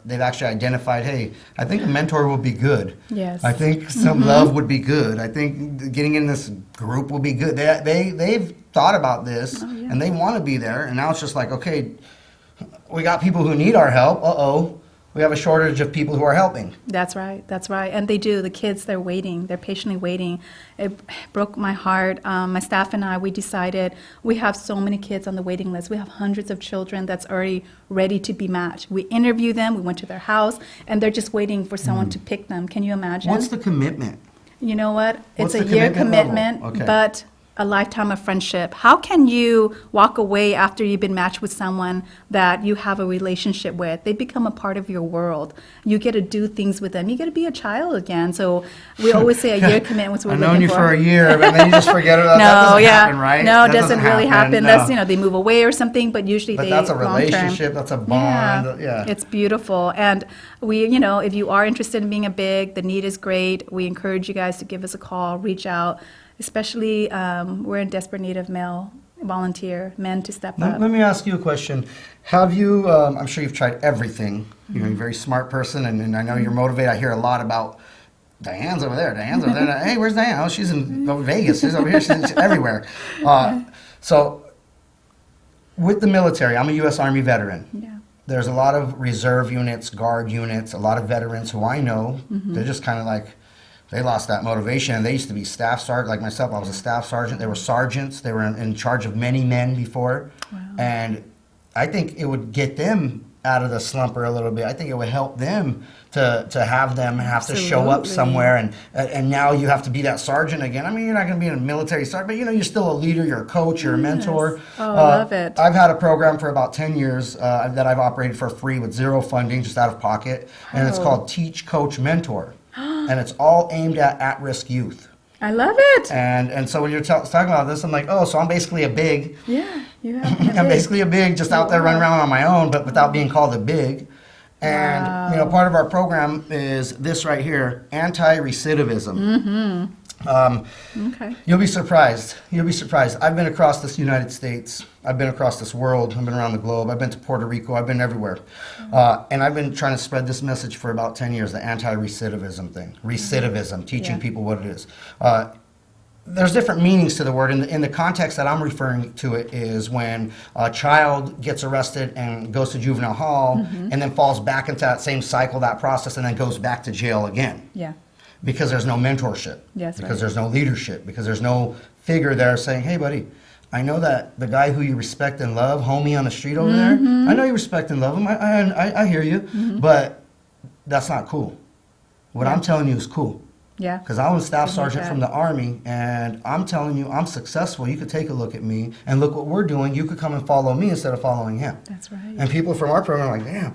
they've actually identified, hey, I think a mentor will be good. Yes. I think some love would be good. I think getting in this group will be good. They've thought about this, and they want to be there. And now it's just like, okay, we got people who need our help. Uh-oh. We have a shortage of people who are helping. That's right. That's right. And they do. The kids, they're waiting. They're patiently waiting. It broke my heart. My staff and I, we decided we have so many kids on the waiting list. We have hundreds of children that's already ready to be matched. We interview them. We went to their house, and they're just waiting for someone to pick them. Can you imagine? What's the commitment? You know what? What's It's a the year commitment level? commitment, Okay. but a lifetime of friendship. How can you walk away after you've been matched with someone that you have a relationship with? They become a part of your world. You get to do things with them. You get to be a child again. So we always say a year commitment was what I've we're known looking you for a for. year, but then you just forget about that. No, Doesn't yeah. happen, right? No, it That doesn't really happen. no. That's, they move away or something, but usually But they that's a long-term. relationship, that's a bond, yeah. It's beautiful. And we, if you are interested in being a big, the need is great. We encourage you guys to give us a call, reach out. Especially, we're in desperate need of male volunteer men to step up. Let me ask you a question. Have you, I'm sure you've tried everything. You're a very smart person, and I know you're motivated. I hear a lot about Diane's over there, Diane's over there. Hey, where's Diane? Oh, she's in Vegas. She's over here. She's everywhere. So with the military, I'm a U.S. Army veteran. Yeah. There's a lot of reserve units, guard units, a lot of veterans who I know. They're just kind of like, they lost that motivation, and they used to be staff sergeant. Like myself, I was a staff sergeant. They were sergeants. They were in charge of many men before. Wow. And I think it would get them out of the slumper a little bit. I think it would help them to have them have to show up Absolutely. somewhere. And now you have to be that sergeant again. I mean, you're not going to be a military sergeant, but you're still a leader. You're a coach. You're a mentor. Oh, I love it. I've had a program for about 10 years that I've operated for free with zero funding, just out of pocket. And it's Oh. called Teach, Coach, Mentor. And it's all aimed at-risk youth. I love it. And so when you're talking about this, I'm like, oh, so I'm basically a big. Yeah, you have. I'm basically a big, just out there running around on my own, but without being called a big. And, part of our program is this right here, anti-recidivism. Okay. You'll be surprised. You'll be surprised. I've been across this United States. I've been across this world. I've been around the globe. I've been to Puerto Rico. I've been everywhere. And I've been trying to spread this message for about 10 years, the anti-recidivism thing. Recidivism, teaching people what it is. There's different meanings to the word. In the context that I'm referring to it is when a child gets arrested and goes to juvenile hall and then falls back into that same cycle, that process, and then goes back to jail again. Yeah. Because there's no mentorship. Yes, because right. there's no leadership. Because there's no figure there saying, hey, buddy, I know that the guy who you respect and love, homie on the street over there, I know you respect and love him. I hear you. But that's not cool. What I'm telling you is cool. Yeah. Because I was a staff Something like sergeant that. from the Army, and I'm telling you, I'm successful. You could take a look at me and look what we're doing. You could come and follow me instead of following him. That's right. And people from our program are like, damn,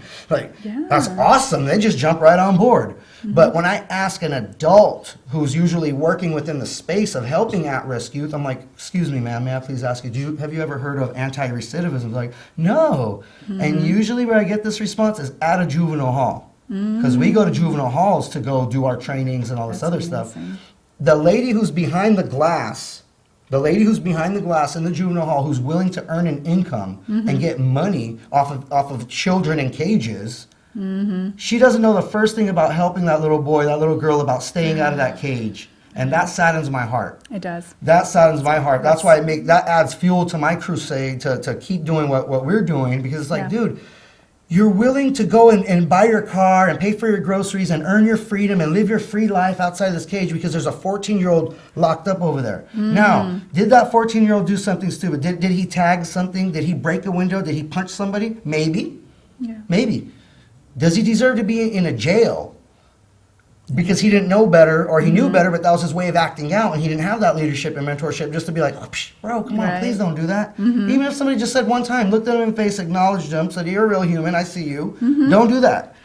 Yeah. that's awesome. They just jump right on board. But when I ask an adult who's usually working within the space of helping at-risk youth, I'm like, excuse me, ma'am, may I please ask you, have you ever heard of anti-recidivism? They're like, no. And usually where I get this response is at a juvenile hall. Because we go to juvenile halls to go do our trainings and all this That's other stuff. amazing. The lady who's behind the glass in the juvenile hall who's willing to earn an income and get money off of children in cages, she doesn't know the first thing about helping that little boy, that little girl, about staying out of that cage And that saddens my heart. It does. That saddens my heart. That's why that adds fuel to my crusade to keep doing what we're doing, because it's like, dude, you're willing to go and buy your car and pay for your groceries and earn your freedom and live your free life outside this cage because there's a 14-year-old locked up over there. Now, did that 14-year-old do something stupid? Did he tag something? Did he break a window? Did he punch somebody? Maybe. Yeah. Maybe. Does he deserve to be in a jail because he didn't know better, or he knew better, but that was his way of acting out, and he didn't have that leadership and mentorship just to be like, oh, psh, bro, come on, please don't do that. Even if somebody just said one time, looked at him in the face, acknowledged him, said, you're a real human, I see you, don't do that.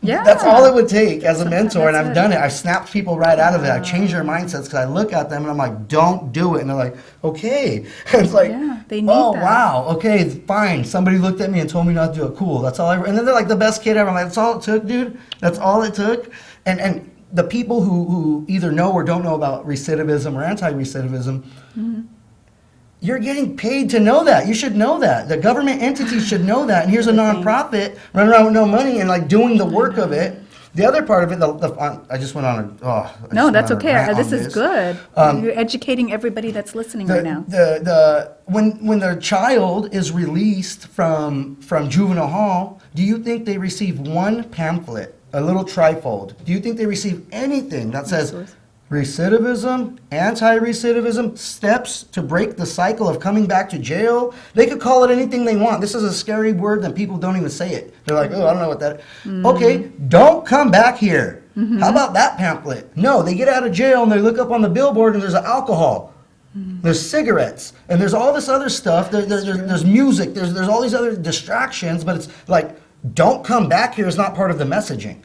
Yeah. That's all it would take as a mentor, and I've done it. I've snapped people right out of it. I've changed their mindsets because I look at them and I'm like, don't do it. And they're like, okay. And it's like, they need oh, that. wow, okay, fine. Somebody looked at me and told me not to do it. Cool, that's all and then they're like the best kid ever. I'm like, that's all it took, dude. That's all it took. And the people who either know or don't know about recidivism or anti-recidivism, you're getting paid to know that. You should know that. The government entities should know that. And here's a nonprofit running around with no money and like doing the work of it. The other part of it, I just went on a no, that's okay. This is good. You're educating everybody that's listening right now. When their child is released from juvenile hall, do you think they receive one pamphlet, a little trifold? Do you think they receive anything that says recidivism, anti-recidivism, steps to break the cycle of coming back to jail? They could call it anything they want. This is a scary word that people don't even say it. They're like, oh, I don't know what that. Okay, don't come back here. How about that pamphlet? No, they get out of jail and they look up on the billboard and there's alcohol. There's cigarettes, and there's all this other stuff. There's music. There's all these other distractions, but it's like, don't come back here is not part of the messaging.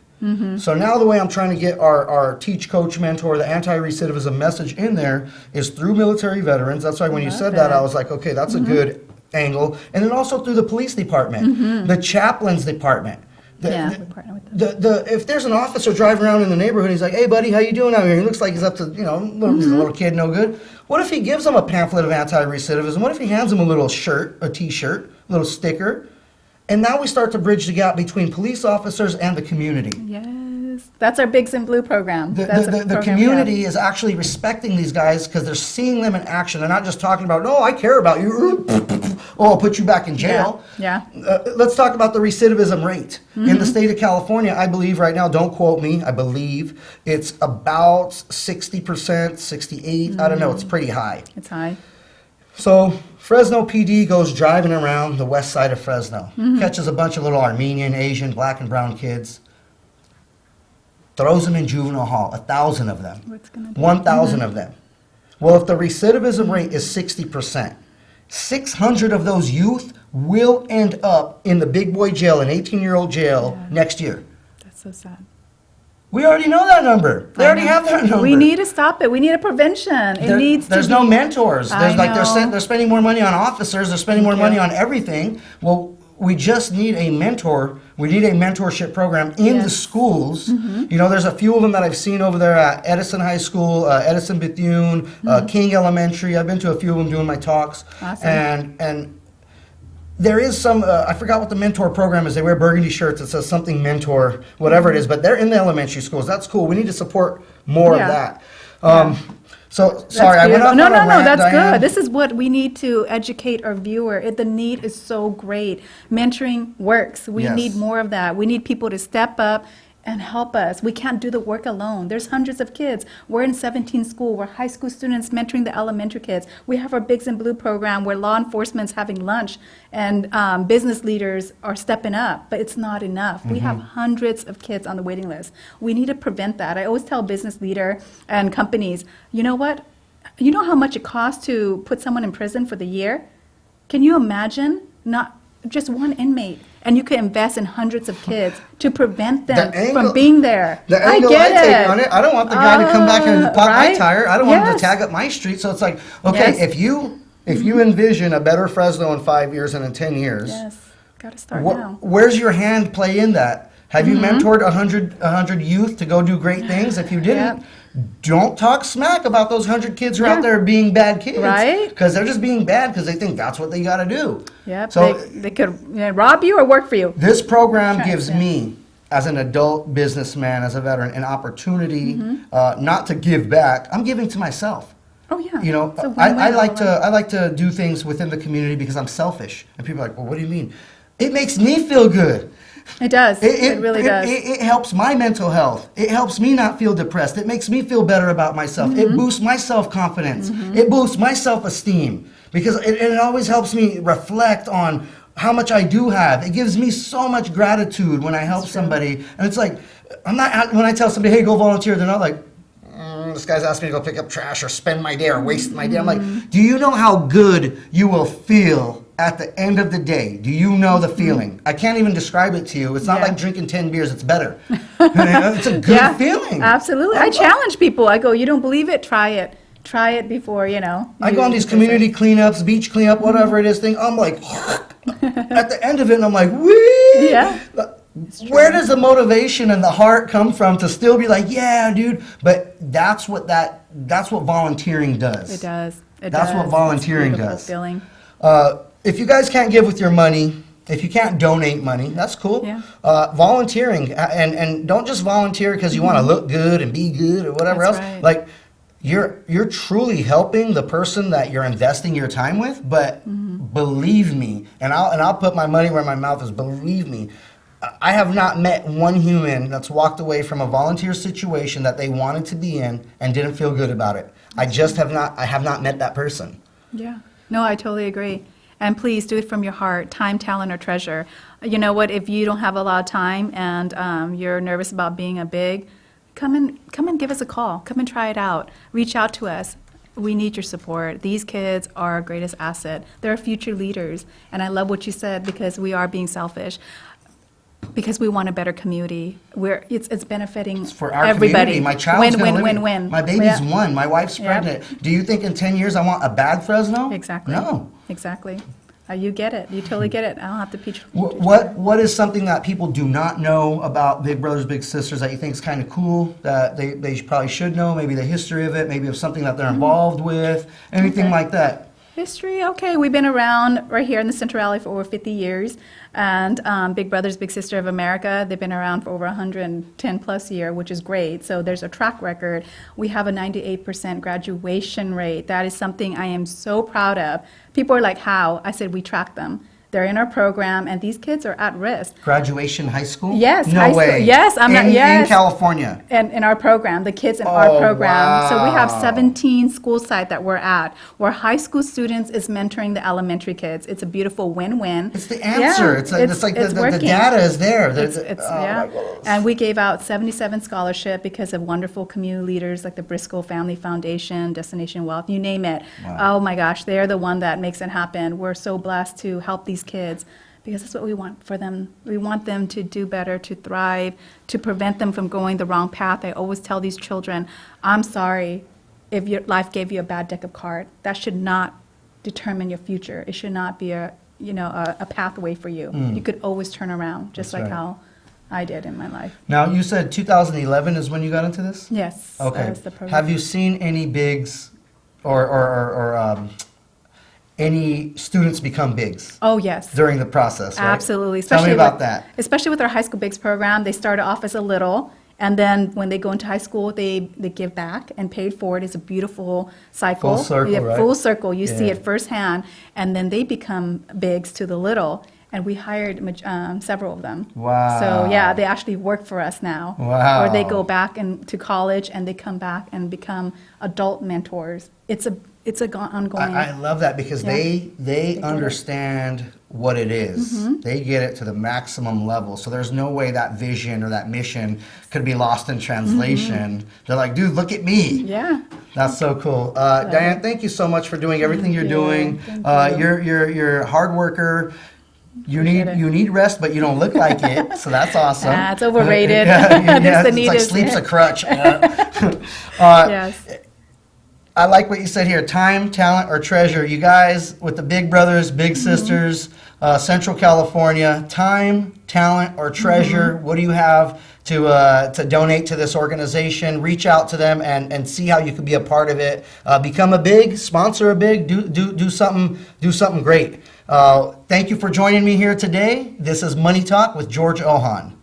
So now the way I'm trying to get our teach, coach, mentor, the anti-recidivism message in there is through military veterans. That's why when you said that, I was like, okay, that's a good angle. And then also through the police department, the chaplains department. We partner with them. If there's an officer driving around in the neighborhood, he's like, hey, buddy, how you doing out here? He looks like he's up to, he's a little kid, no good. What if he gives them a pamphlet of anti-recidivism? What if he hands them a little shirt, a T-shirt, a little sticker? And now we start to bridge the gap between police officers and the community. Yes, that's our Bigs in Blue program. The community is actually respecting these guys because they're seeing them in action. They're not just talking about, no, I care about you. Oh, I'll put you back in jail. Let's talk about the recidivism rate. In the state of California, I believe right now, don't quote me, I believe it's about 60%, 68. I don't know, it's pretty high. It's high. So Fresno PD goes driving around the west side of Fresno, catches a bunch of little Armenian, Asian, black and brown kids, throws them in juvenile hall, 1,000 of them, 1,000 of them. Well, if the recidivism rate is 60%, 600 of those youth will end up in the big boy jail, an 18-year-old jail next year. That's so sad. We already know that number. They already have that number. We need to stop it. We need a prevention. There's no mentors. They're spending more money on officers. They're spending more money on everything. Well, we just need a mentor. We need a mentorship program in the schools. There's a few of them that I've seen over there at Edison High School, Edison Bethune, King Elementary. I've been to a few of them doing my talks. Awesome. And there is some, I forgot what the mentor program is. They wear burgundy shirts that says something mentor, whatever it is, but they're in the elementary schools. That's cool. We need to support more of that. So, sorry, I went off on a rant, that's Diane. good. This is what we need to educate our viewer. The need is so great. Mentoring works. We need more of that. We need people to step up and help us. We can't do the work alone. There's hundreds of kids. We're in 17 schools. We're high school students mentoring the elementary kids. We have our Bigs in Blue program where law enforcement's having lunch and business leaders are stepping up, but it's not enough. We have hundreds of kids on the waiting list. We need to prevent that. I always tell business leader and companies, you know what? You know how much it costs to put someone in prison for the year? Can you imagine? Not just one inmate. And you can invest in hundreds of kids to prevent them from being there. The angle I take on it, I don't want the guy to come back and pop my tire. I don't want him to tag up my street. So it's like, okay, if you envision a better Fresno in 5 years and in 10 years, got to start now. Where's your hand play in that? Have you mentored 100 youth to go do great things? If you didn't, don't talk smack about those 100 kids who are out there being bad kids. Right. Because they're just being bad because they think that's what they got to do. Yep. So they could rob you or work for you. This program gives me as an adult businessman, as a veteran, an opportunity not to give back. I'm giving to myself. Oh, yeah. You know, It's a I win-win like all around. to I like to do things within the community because I'm selfish. And people are like, well, what do you mean? It makes me feel good. It does. It really does. It helps my mental health. It helps me not feel depressed. It makes me feel better about myself. Mm-hmm. It boosts my self-confidence. It boosts my self-esteem because it always helps me reflect on how much I do have. It gives me so much gratitude when I help somebody. And it's like, when I tell somebody, hey, go volunteer, they're not like, this guy's asked me to go pick up trash or spend my day or waste my day. I'm like, do you know how good you will feel at the end of the day? Do you know the feeling? I can't even describe it to you. It's not Yeah. like drinking 10 beers. It's better. It's a good feeling. Absolutely. I challenge people. I go, you don't believe it? Try it. Try it before, you know. I go on these community cleanups, beach cleanup, whatever it is thing. I'm like, at the end of it, and I'm like, wee! Yeah. Where does the motivation and the heart come from to still be like, yeah, dude? But that's what volunteering does. It does. That's what volunteering It's a beautiful does. feeling. If you guys can't give with your money, if you can't donate money, that's cool. Yeah. Volunteering, and don't just volunteer because you want to look good and be good or whatever That's else. right. Like, you're truly helping the person that you're investing your time with. But believe me, and I'll put my money where my mouth is. Believe me, I have not met one human that's walked away from a volunteer situation that they wanted to be in and didn't feel good about it. I have not met that person. Yeah. No, I totally agree. And please do it from your heart, time, talent, or treasure. You know what? If you don't have a lot of time and you're nervous about being a big, come and give us a call. Come and try it out. Reach out to us. We need your support. These kids are our greatest asset. They're future leaders. And I love what you said because we are being selfish. Because we want a better community. It's benefiting For our everybody. community, my child's win, gonna win, live. win, win. My baby's Yeah. one. My wife's Yep. pregnant. Do you think in 10 years I want a bad Fresno? Exactly. No. Exactly. You get it. You totally get it. I don't have to teach. What is something that people do not know about Big Brothers Big Sisters that you think is kind of cool that they probably should know? Maybe the history of it. Maybe of something that they're involved with. Anything Okay. like that. History, okay. We've been around right here in the Central Valley for over 50 years. And Big Brothers Big Sister of America, they've been around for over 110 plus year, which is great. So there's a track record. We have a 98% graduation rate. That is something I am so proud of. People are like, how? I said, we track them. They're in our program, and these kids are at risk. Graduation high school? Yes, No high school. way. Yes, I'm not- In yes. California. And in our program, the kids in our Oh, program. So we have wow. 17 school sites that we're at, where high school students is mentoring the elementary kids. It's a beautiful win-win. It's the answer. Yeah, It's like the working. data is there. Yeah. And we gave out 77 scholarship because of wonderful community leaders like the Briscoe Family Foundation, Destination Wealth, you name it. Wow. Oh my gosh, they're the one that makes it happen. We're so blessed to help these kids because that's what we want for them. We want them to do better, to thrive, to prevent them from going the wrong path. I always tell these children, I'm sorry if your life gave you a bad deck of cards. That should not determine your future. It should not be a pathway for you. You could always turn around, just That's like right. how I did in my life. Now, you said 2011 is when you got into this? Yes. Okay. That was the program. Have you seen any bigs or any students become bigs Oh, yes. during the process, right? Absolutely. Tell me Especially about with- that. Especially with our high school bigs program, they started off as a little, and then when they go into high school, they give back and paid forward. It's a beautiful cycle. Full circle, Yeah, right? Full circle. You see Yeah. it firsthand, and then they become bigs to the little. And we hired several of them. Wow. So yeah, they actually work for us now. Wow. Or they go back to college and they come back and become adult mentors. It's ongoing. I love that because Yeah. they get it. understand what it is. They get it to the maximum level. So there's no way that vision or that mission could be lost in translation. They're like, dude, look at me. Yeah. That's so cool. Diane, thank you so much for doing everything you're you. doing. Thank you. You're a hard worker. You Appreciate it. need rest, but you don't look like it, so that's awesome. It's overrated. yeah, There's the it's need like is- sleep's a crutch. Yes. I like what you said here, time, talent, or treasure. You guys, with the Big Brothers, Big Sisters, Central California, time, talent, or treasure, what do you have to donate to this organization? Reach out to them and see how you can be a part of it. Become a big, sponsor a big, do something great. Thank you for joining me here today. This is Money Talk with George Ohan.